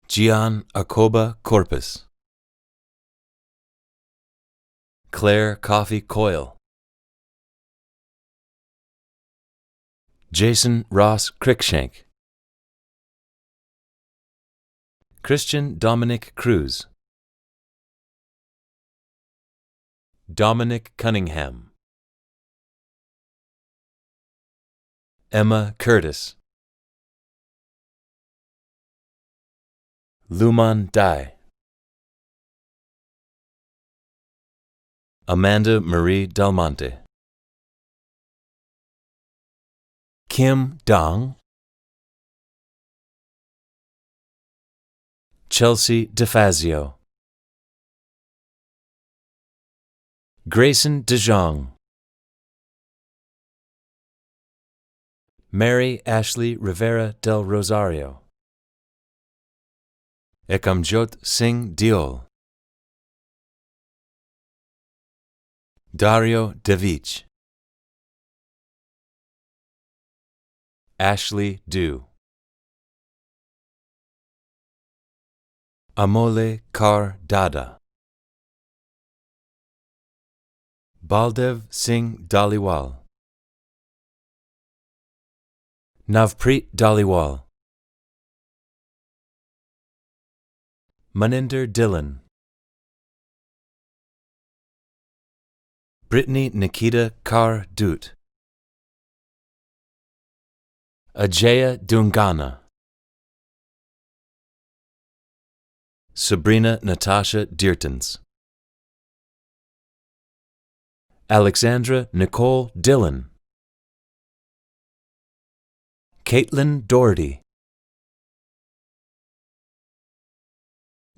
Speaker 14: Gian Akoba Corpus. Claire Coffey Coyle. Jason Ross Crickshank. Christian Dominic Cruz. Dominic Cunningham. Emma Curtis. Luman Dai. Amanda Marie Del Monte. Kim Dong. Chelsea DeFazio. Grayson DeJong. Mary Ashley Rivera del Rosario. Ekamjot Singh Diol. Dario Devich. Ashley Dew. Amole Kar Dada. Baldev Singh Dhaliwal, Navpreet Dhaliwal, Maninder Dhillon, Brittany Nikita Kaur Dut, Ajaya Dungana, Sabrina Natasha Deertons, Alexandra Nicole Dillon, Caitlin Doherty,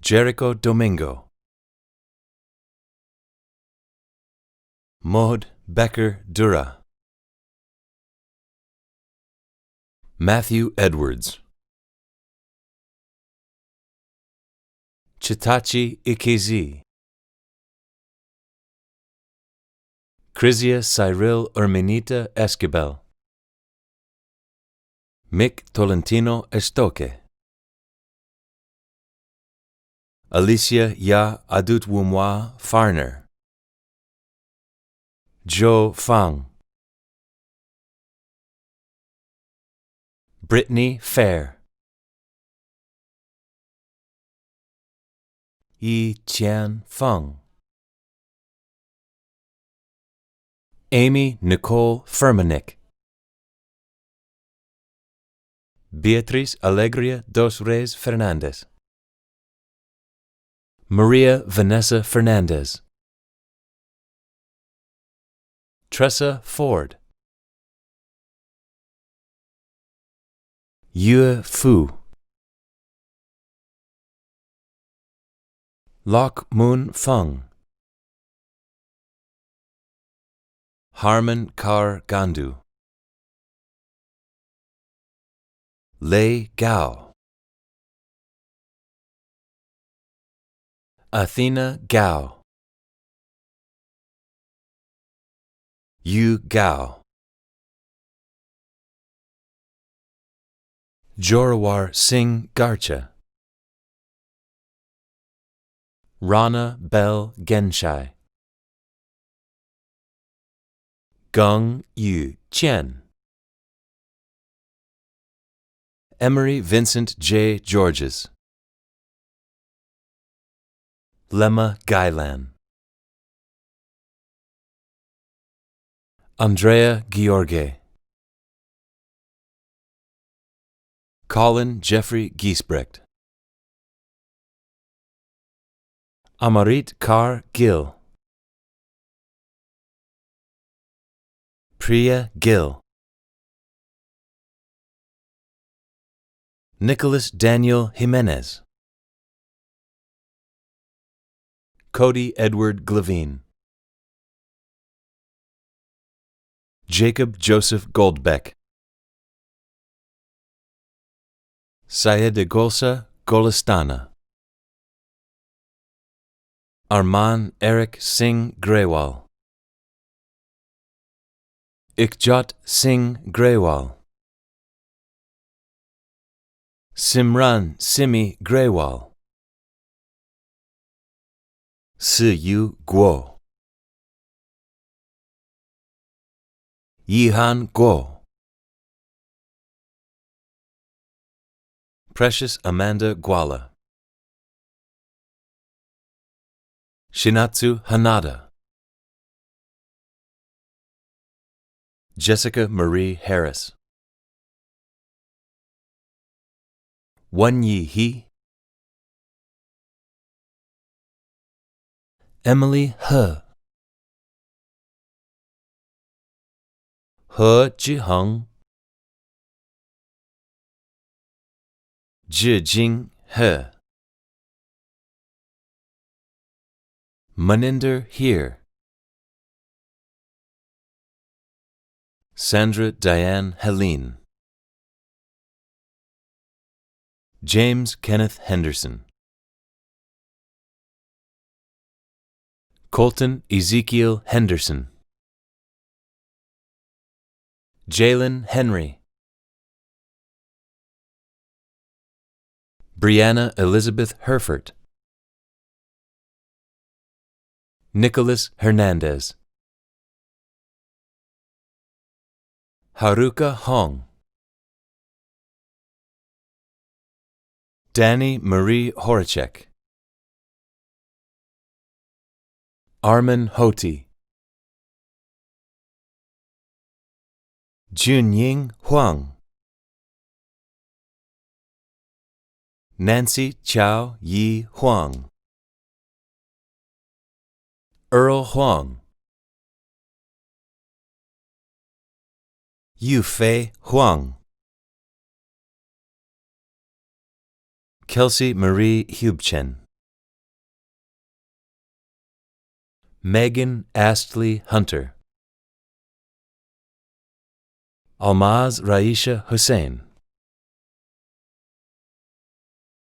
Speaker 14: Jericho Domingo, Mohd Becker Dura, Matthew Edwards, Chitachi Ikezi, Krizia Cyril Urmenita Esquibel, Mick Tolentino Estoque, Alicia Ya Adutwumwa Farner, Joe Fang, Brittany Fair, Yi Tian Feng, Amy Nicole Firmanik, Beatriz Alegria dos Reis Fernandez, Maria Vanessa Fernandez, Tressa Ford, Yue Fu, Lok Moon Feng, Harman Kar Gandu, Lei Gao, Athena Gao, Yu Gao, Jorawar Singh Garcha, Rana Bel Genshai, Geng Yu Chen, Emery Vincent J. Georges, Lemma Gailan, Andrea George, Colin Jeffrey Giesbrecht, Amarit Kar Gill, Priya Gill, Nicholas Daniel Jimenez, Cody Edward Glavine, Jacob Joseph Goldbeck, Sayedegolsa Golestana, Arman Eric Singh Grewal, Ikjot Singh Grewal, Simran Simi Grewal, Siyu Guo, Yihan Guo, Precious Amanda Guala, Shinatsu Hanada, Jessica Marie Harris, Wen Yi He, Emily He, He Jiheng, Jing He, Maninder Here, Sandra Diane Helene, James Kenneth Henderson, Colton Ezekiel Henderson, Jalen Henry, Brianna Elizabeth Herfert, Nicholas Hernandez, Haruka Hong, Danny Marie Horacek, Armin Hoti, Junying Huang, Nancy Chow Yi Huang, Earl Huang, Yufei Huang, Kelsey Marie Hubchen, Megan Astley Hunter, Almaz Raisha Hussein,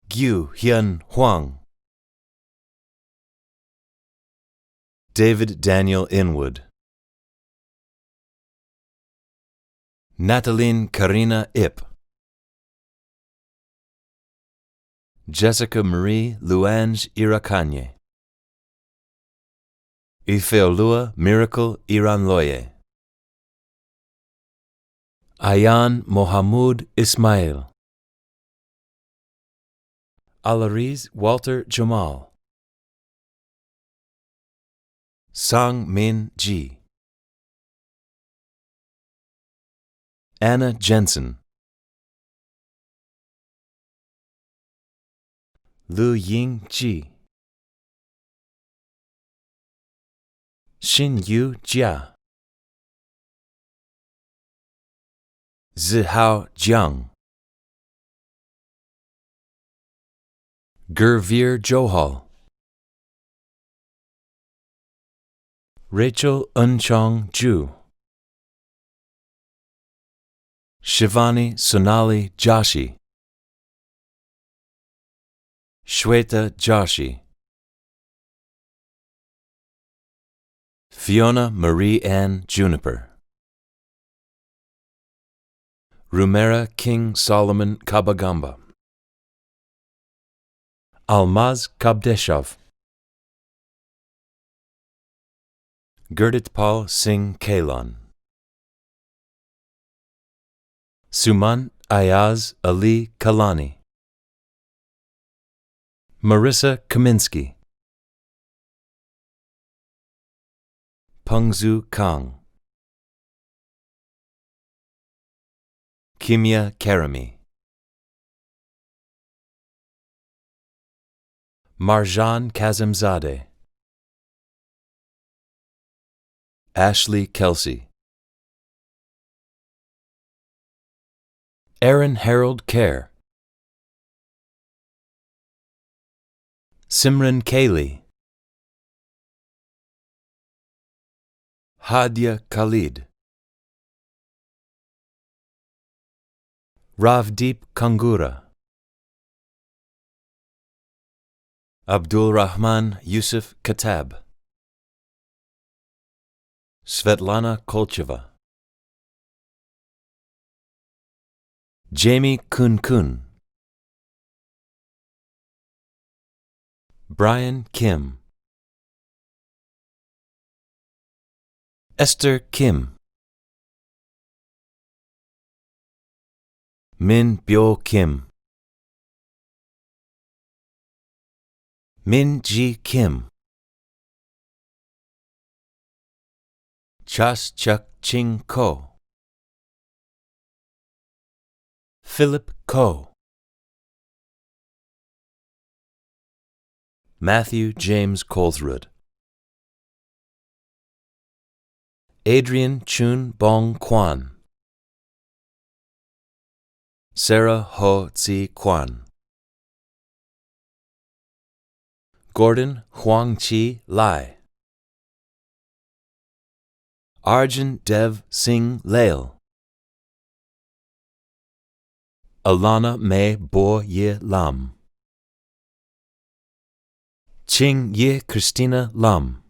Speaker 14: Gyu Hyun Huang, David Daniel Inwood, Nataline Karina Ip, Jessica Marie Luange Irakanye, Ifeolua Miracle Iranloye, Ayan Mohamud Ismail, Alariz Walter Jamal, Sang Min Ji, Anna Jensen, Lu Ying Ji, Xin Yu Jia, Zihao Jiang, Gurveer Johal, Rachel Unchong Ju, Shivani Sonali Joshi, Shweta Joshi, Fiona Marie Ann Juniper, Rumera King Solomon Kabagamba, Almaz Kabdeshov, Gurditpal Singh Kalon, Suman Ayaz Ali Kalani, Marissa Kaminsky, Pengzu Kang, Kimia Karami, Marjan Kazimzadeh, Ashley Kelsey, Aaron Harold Kerr, Simran Kaylee, Hadia Khalid, Ravdeep Kangura, Abdul Rahman Yusuf Katab, Svetlana Kolcheva, Jamie Kun, Brian Kim, Esther Kim, Min Byo Kim, Min Ji Kim, Chas Chuk Ching Ko, Philip Ko, Matthew James Colesrud, Adrian Chun Bong Kwan, Sarah Ho Tzi Kwan, Gordon Huang Chi Lai, Arjun Dev Singh Lail, Alana May Bo Ye Lam, Ching Ye Christina Lam,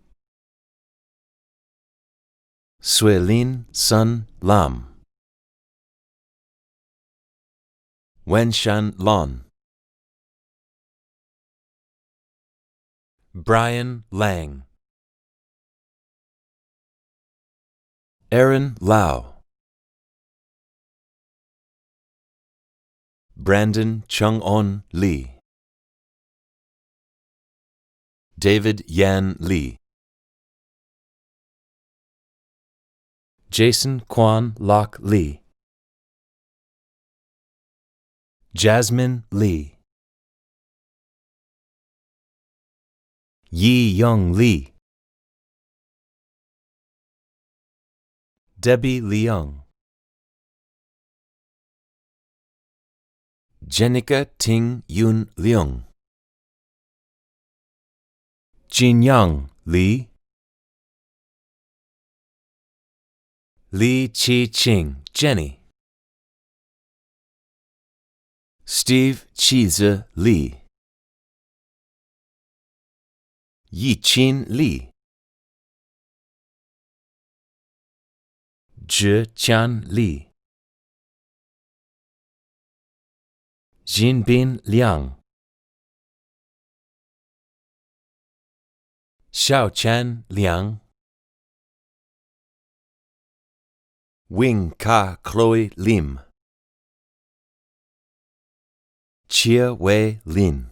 Speaker 14: Suelin Sun Lam, Wenshan Lon, Brian Lang, Aaron Lau, Brandon Chung-On Lee, David Yan Lee, Jason Kwan Lok Lee, Jasmine Lee, Yi Young Lee, Debbie Leung, Jenica Ting Yun Leung, Jin Yang Lee, Lee Chi Ching Jenny, Steve Chize Lee, Yi Chin Lee, Zhe Tian Li, Jinbin Liang, Xiaochan Liang, Wing Ka Chloe Lim, Chia Wei Lin,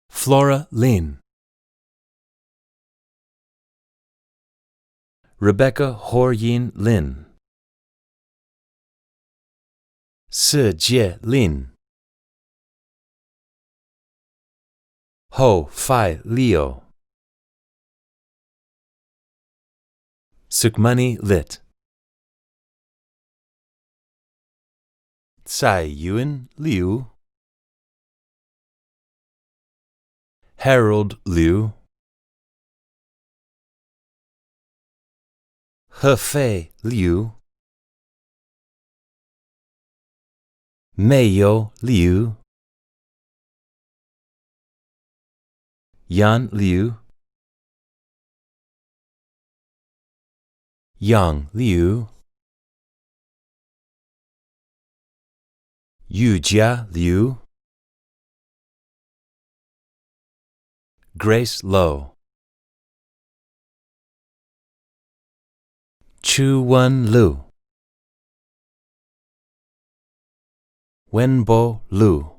Speaker 14: Flora Lin, Rebecca Hor-Yin Lin, Se Jie Lin, Ho Fai Leo, Sukmani Lit, Tsai Yuen Liu, Harold Liu, Hefei Liu, Meiyo Liu, Yan Liu, Yang Liu, Yujia Liu, Grace Lo, Chu Wen Lu, Wenbo Lu,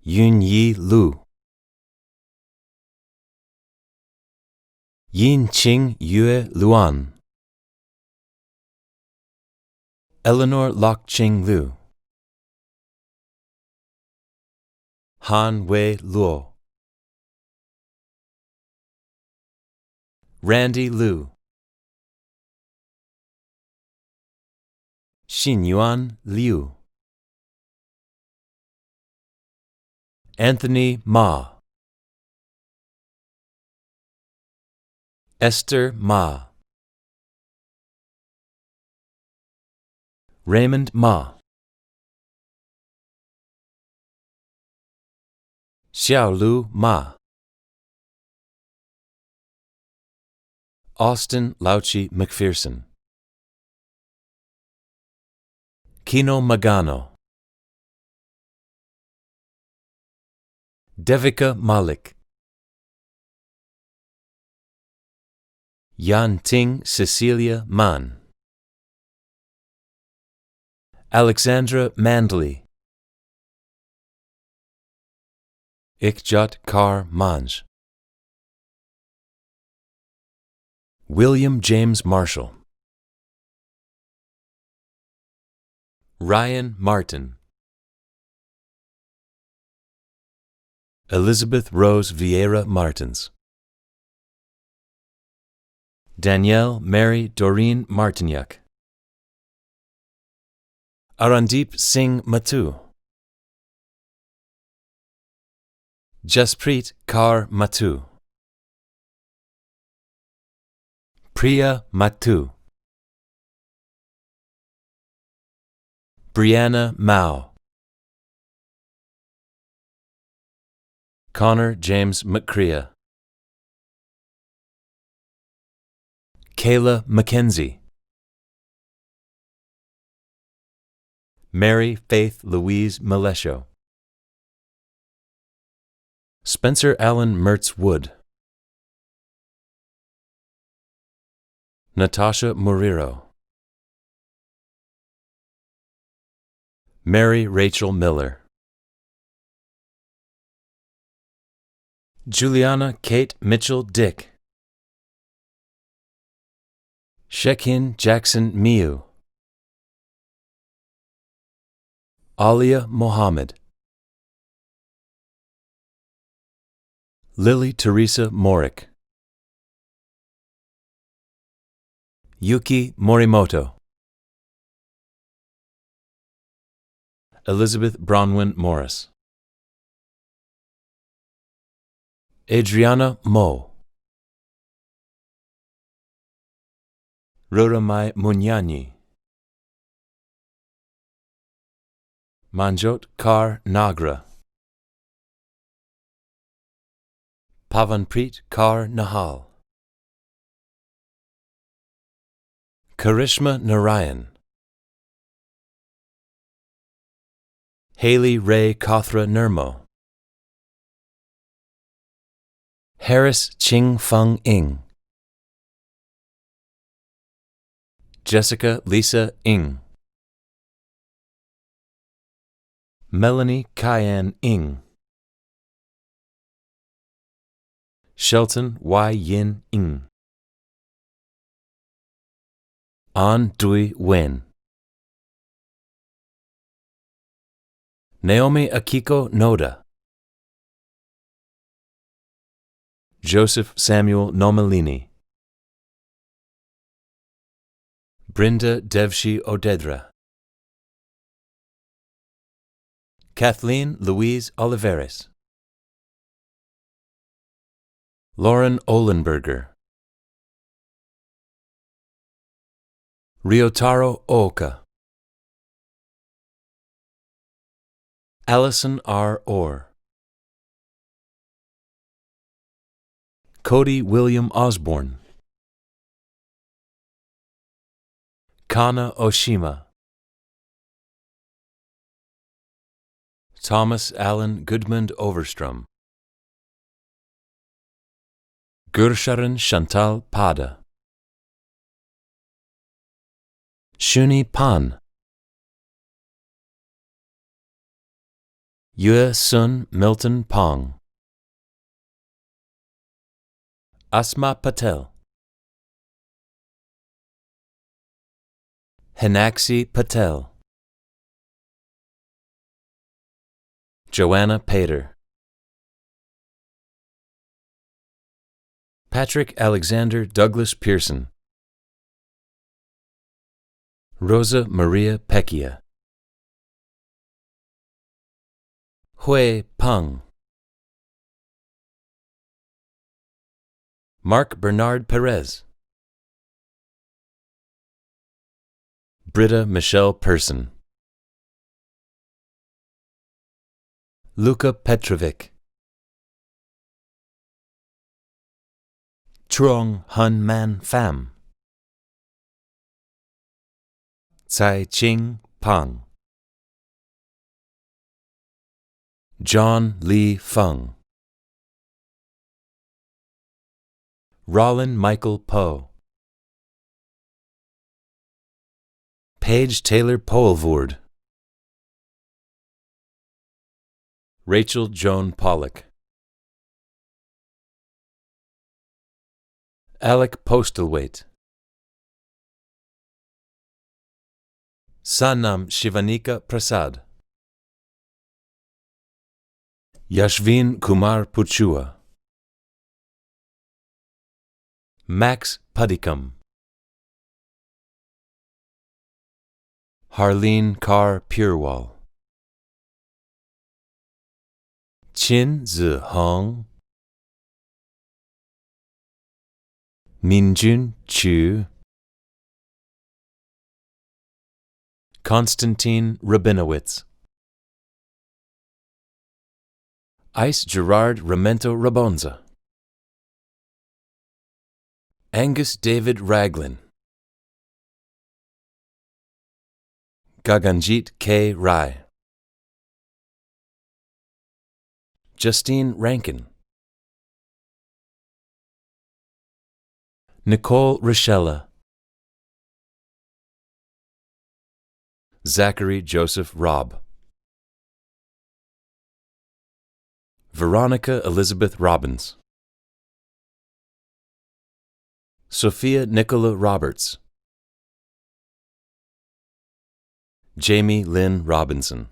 Speaker 14: Yunyi Lu, Yinqing Yue Luan, Eleanor Lokqing Lu, Han Wei Luo, Randy Lu, Xinyuan Liu, Anthony Ma, Esther Ma, Raymond Ma, Xiaolu Ma, Austin Lauchi McPherson, Kino Magano, Devika Malik, Yan Ting Cecilia Man, Alexandra Mandley, Ikjot Kar Manj, William James Marshall, Ryan Martin, Elizabeth Rose Vieira Martins, Danielle Mary Doreen Martignac, Arandip Singh Matu, Jaspreet Kaur Matu, Priya Matu, Brianna Mao, Connor James McCrea, Kayla McKenzie, Mary Faith Louise Malesho, Spencer Allen Mertz Wood, Natasha Muriro, Mary Rachel Miller, Juliana Kate Mitchell Dick, Shekin Jackson Miu, Alia Mohammed, Lily Teresa Morick, Yuki Morimoto, Elizabeth Bronwyn Morris, Adriana Mo, Roramai Munyani, Manjot Kar Nagra, Pavanpreet Kar Nahal, Karishma Narayan, Haley Ray Kothra Nirmo, Harris Ching Feng Ing, Jessica Lisa Ing, Melanie Cayenne Ing, Shelton Y. Yin Ing, An Dui Wen, Naomi Akiko Noda, Joseph Samuel Nomalini, Brinda Devshi Odedra, Kathleen Louise Oliveris, Lauren Ohlenberger, Ryotaro Ooka, Allison R. Orr, Cody William Osborne, Kana Oshima, Thomas Allen Goodmund Overstrom, Gursharan Chantal Pada, Shuni Pan, Yue Sun Milton Pong, Asma Patel, Henaksi Patel, Joanna Pater, Patrick Alexander Douglas Pearson, Rosa Maria Pecchia, Hui Peng, Mark Bernard Perez, Britta Michelle Person, Luka Petrovic, Truong Hun Man Pham, Tsai Ching Pang, John Lee Fung, Rollin Michael Poe, Paige Taylor Polvoord, Rachel Joan Pollock, Alec Postlethwaite, Sanam Shivanika Prasad, Yashvin Kumar Puchua, Max Padikam, Harleen Carr Purewall, Qin Zi Hong, Minjun Chu, Konstantin Rabinowitz, Ice Gerard Ramento Rabonza, Angus David Raglin, Gaganjit K. Rai, Justine Rankin, Nicole Rochella, Zachary Joseph Robb. Veronica Elizabeth Robbins. Sophia Nicola Roberts. Jamie Lynn Robinson.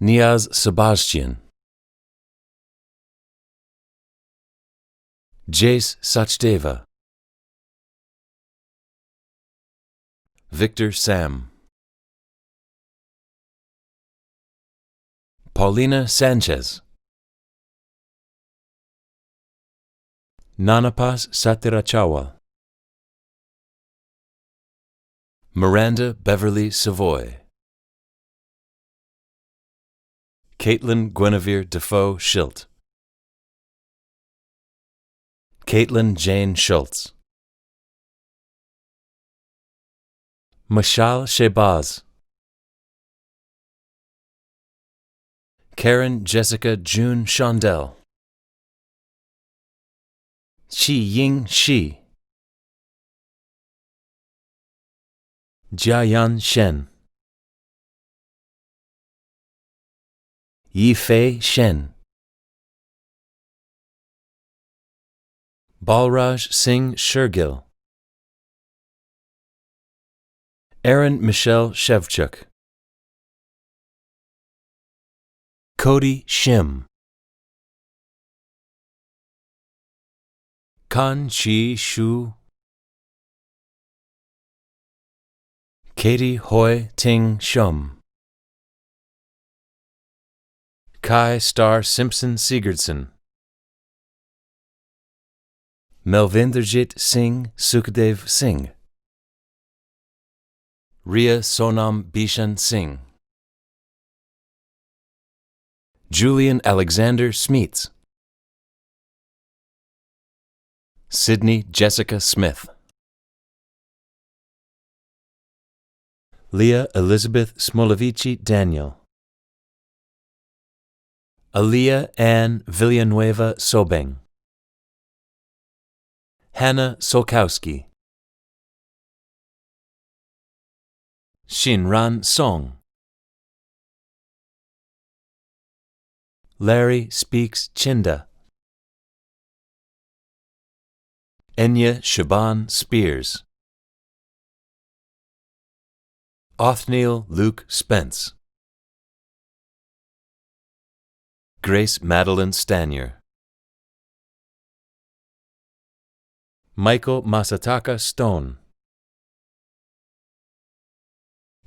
Speaker 14: Niaz Sebastian. Jace Sachdeva. Victor Sam. Paulina Sanchez. Nanapas Satirachawal. Miranda Beverly Savoy. Caitlin Guinevere Defoe Schilt. Caitlin Jane Schultz. Mashal Shebaz. Karen Jessica June Shondell. Chi Ying Shi. Jiayan Shen. Yifei Shen. Balraj Singh Shergill. Erin Michelle Shevchuk. Cody Shim. Kan Chi Shu. Katie Hoi Ting Shum. Kai Star Simpson Sigurdsson. Melvinderjit Singh Sukhdev Singh. Ria Sonam Bishan Singh. Julian Alexander Smeets. Sydney Jessica Smith. Leah Elizabeth Smolovici Daniel. Aliyah Ann Villanueva Sobeng. Hannah Solkowski. Shinran Song. Larry Speaks Chinda. Enya Shaban Spears. Othniel Luke Spence. Grace Madeline Stanier. Michael Masataka Stone.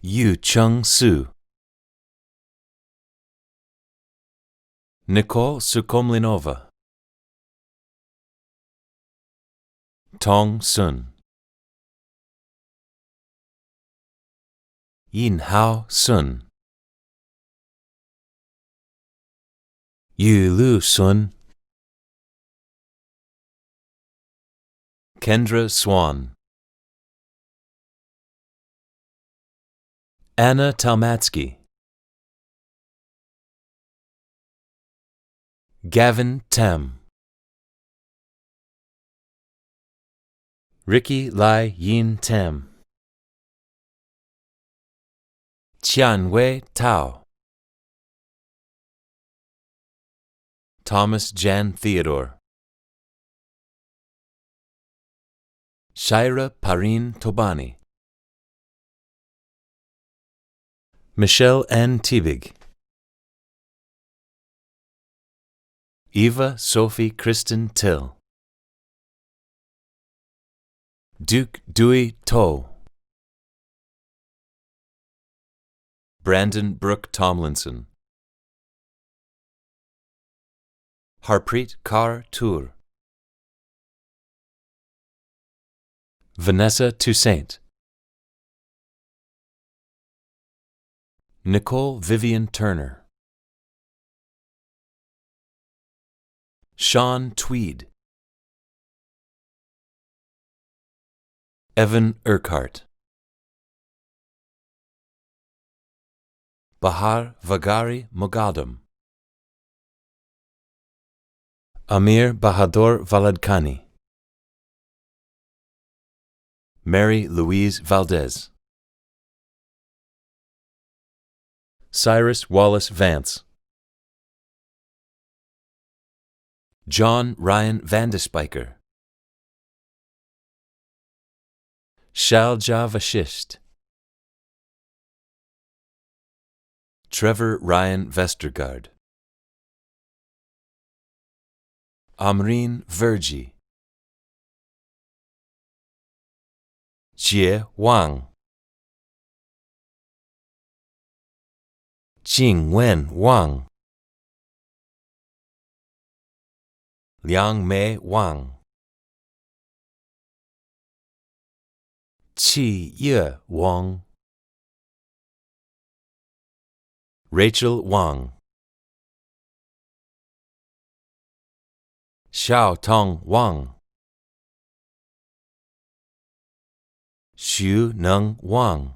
Speaker 14: Yu Chung Su. Nicole Sukomlinova. Tong Sun. Yin Hao Sun. Yu Lu Sun. Kendra Swan. Anna Talmatsky. Gavin Tam. Ricky Lai Yin Tam. Tianwei Tao. Thomas Jan Theodore. Shaira Parin Tobani. Michelle N. Tibig. Eva Sophie Kristen Till. Duke Dewey To. Brandon Brooke Tomlinson. Harpreet Kaur Tour. Vanessa Toussaint. Nicole Vivian Turner. Sean Tweed. Evan Urquhart. Bahar Vagari Mogadam. Amir Bahadur Valadkani. Mary Louise Valdez, Cyrus Wallace Vance, John Ryan Vandespiker, Shalja Vashisht, Trevor Ryan Vestergaard, Amreen Verji, Jie Wang, Jingwen Wang, Liang Mei Wang, Qi Ye Wang, Rachel Wang, Xiao Tong Wang, Xu Neng Wang,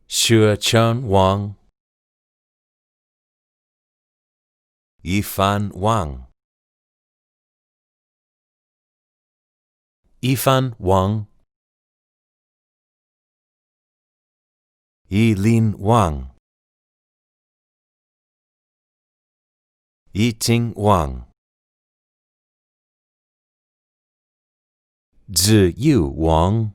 Speaker 14: Xue Chen Wang, Yifan Wang, Yifan Wang, Yilin Wang, Yiting Wang, Ziyu Wang,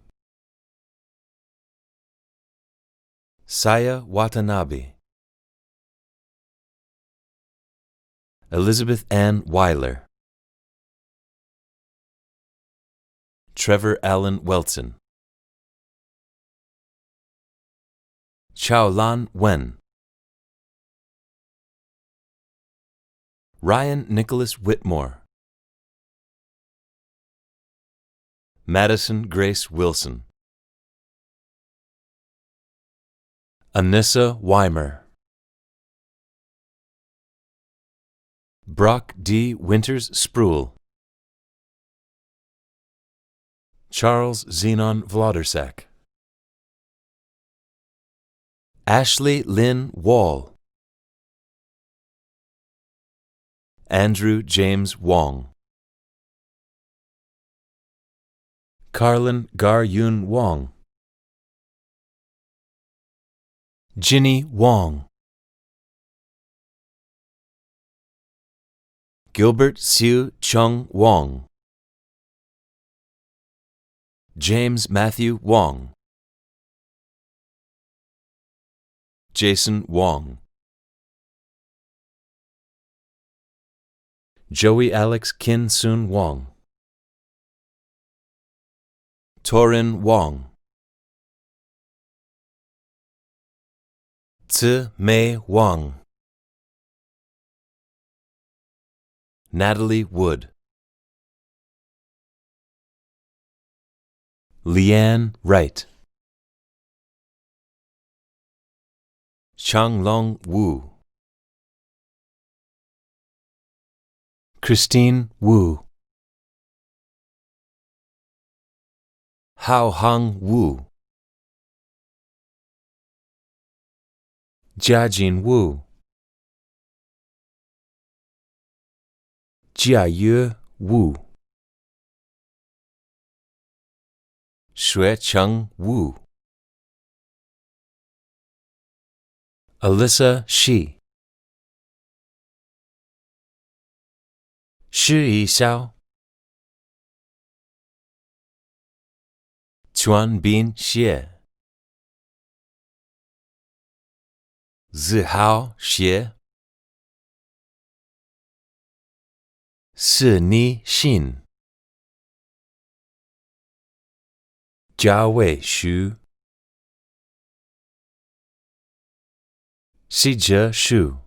Speaker 14: Saya Watanabe, Elizabeth Ann Weiler, Trevor Allen Welton, Chaolan Wen, Ryan Nicholas Whitmore, Madison Grace Wilson, Anissa Weimer, Brock D. Winters Spruill, Charles Zenon Vlodersack, Ashley Lynn Wall, Andrew James Wong, Carlin Gar-Yun Wong, Ginny Wong, Gilbert Siu Chung Wong, James Matthew Wong, Jason Wong, Joey Alex Kin Soon Wong, Torin Wong, Tzu Mei Wang, Natalie Wood, Leanne Wright, Changlong Wu, Christine Wu, Hao Hong Wu, Jiajin Wu, Jiayue Wu, Xuecheng Wu, Alyssa Shi, Shi Xiao, Chuan Bin Xie, Zihao Xie, Si Ni Xin, Jiawei Xu, Xizhe Shu,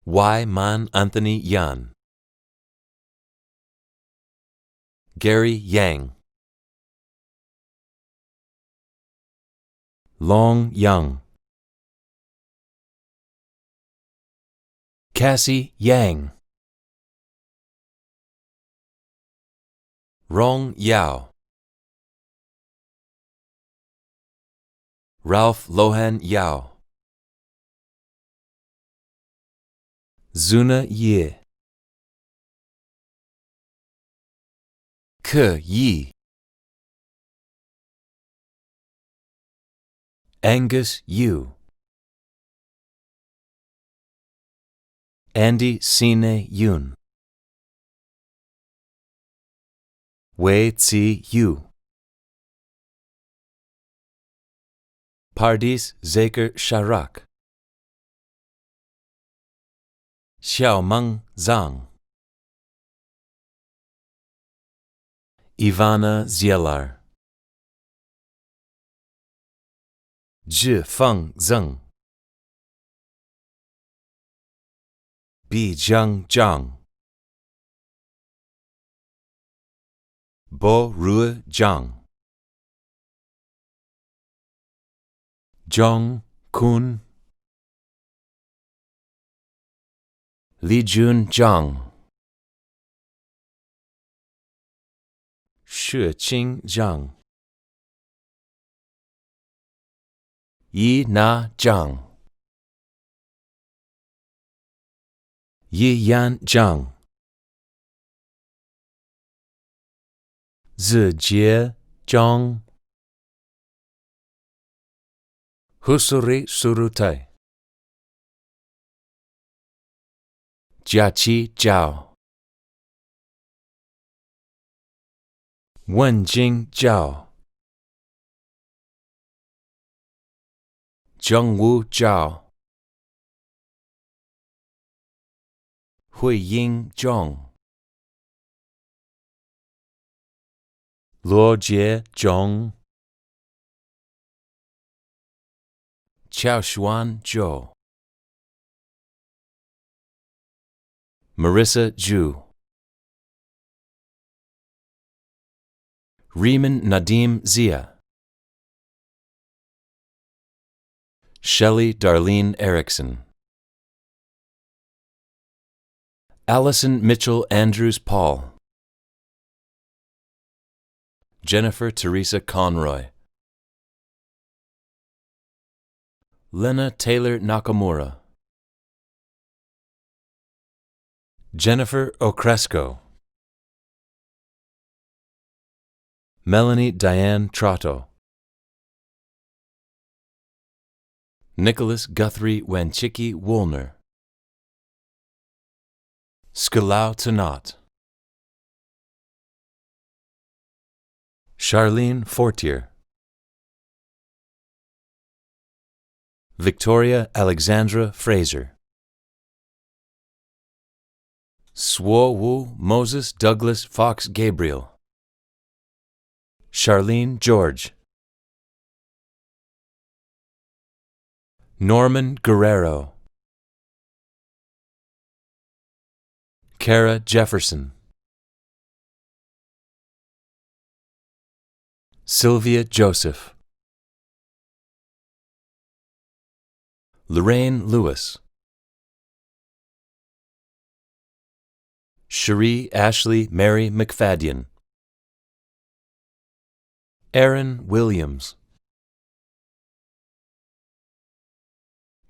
Speaker 14: Y. Man Anthony Yan, Gary Yang, Long Yang, Cassie Yang, Rong Yao, Ralph Lohan Yao, Zuna Ye, Ke Yi. Angus Yu. Andy Sine Yun. Wei Tzi Yu. Pardis Zeker Sharak. Xiaomeng Zhang. Ivana Zielar. Zhifeng Zheng. Bijiang Zhang. Bo Rue Zhang. Zhong Kun. Lijun Zhang. Shiqing Zhang. Yi Na Zhang. Yi Yan Zhang. Zijie Zhang. Husuri Surutai. Jiaqi Zhao. Wenjing Zhao. Zhengwu Zhao. Huiying Zhong. Luojie Zhong. Qiaoshuan Zhou. Marissa Zhu. Riemann Nadim Zia. Shelley Darlene Erickson. Allison Mitchell Andrews Paul. Jennifer Teresa Conroy. Lena Taylor Nakamura. Jennifer Ocresco. Melanie Diane Trotto. Nicholas Guthrie Wanchiki Woolner. Skalau Tanat. Charlene Fortier. Victoria Alexandra Fraser. Swo Wu Moses Douglas Fox Gabriel. Charlene George. Norman Guerrero. Kara Jefferson. Sylvia Joseph. Lorraine Lewis. Cherie Ashley Mary McFadden. Aaron Williams.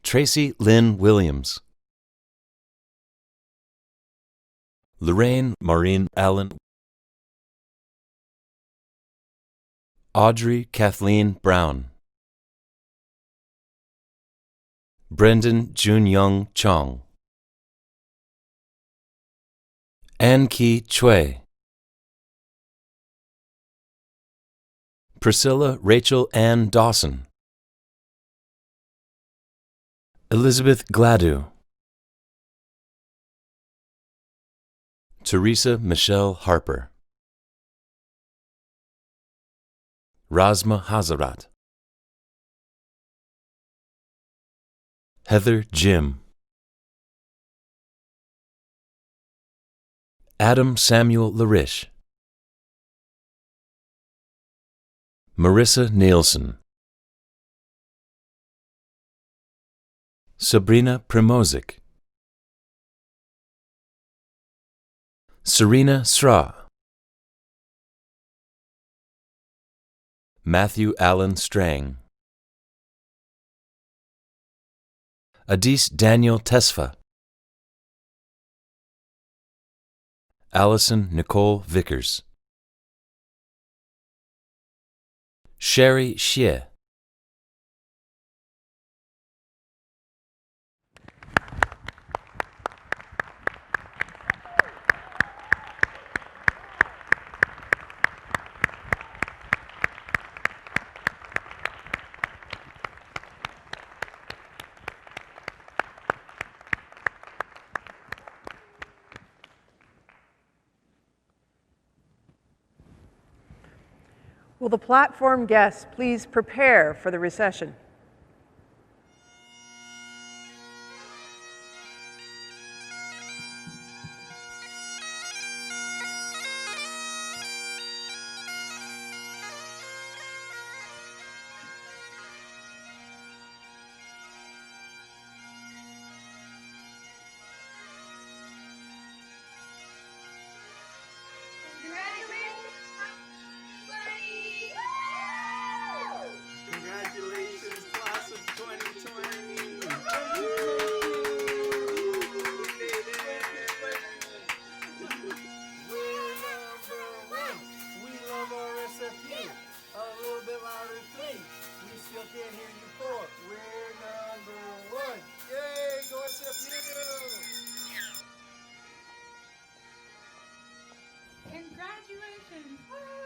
Speaker 14: Tracy Lynn Williams. Lorraine Maureen Allen. Audrey Kathleen Brown. Brendan Junyoung Chong. An Ki Choi. Priscilla Rachel Ann Dawson. Elizabeth Gladu. Teresa Michelle Harper. Razma Hazarat. Heather Jim. Adam Samuel Larish. Marissa Nielsen. Sabrina Primozic. Serena Sra. Matthew Allen Strang. Adis Daniel Tesfa. Allison Nicole Vickers. Sherry Xie.
Speaker 20: Will the platform guests please prepare for the recession?
Speaker 21: Congratulations, class of 2020! We're number one. We love our SFU. A little bit louder, 3. We still can't hear you, 4. We're number one. Yay, go SFU!
Speaker 2: Congratulations!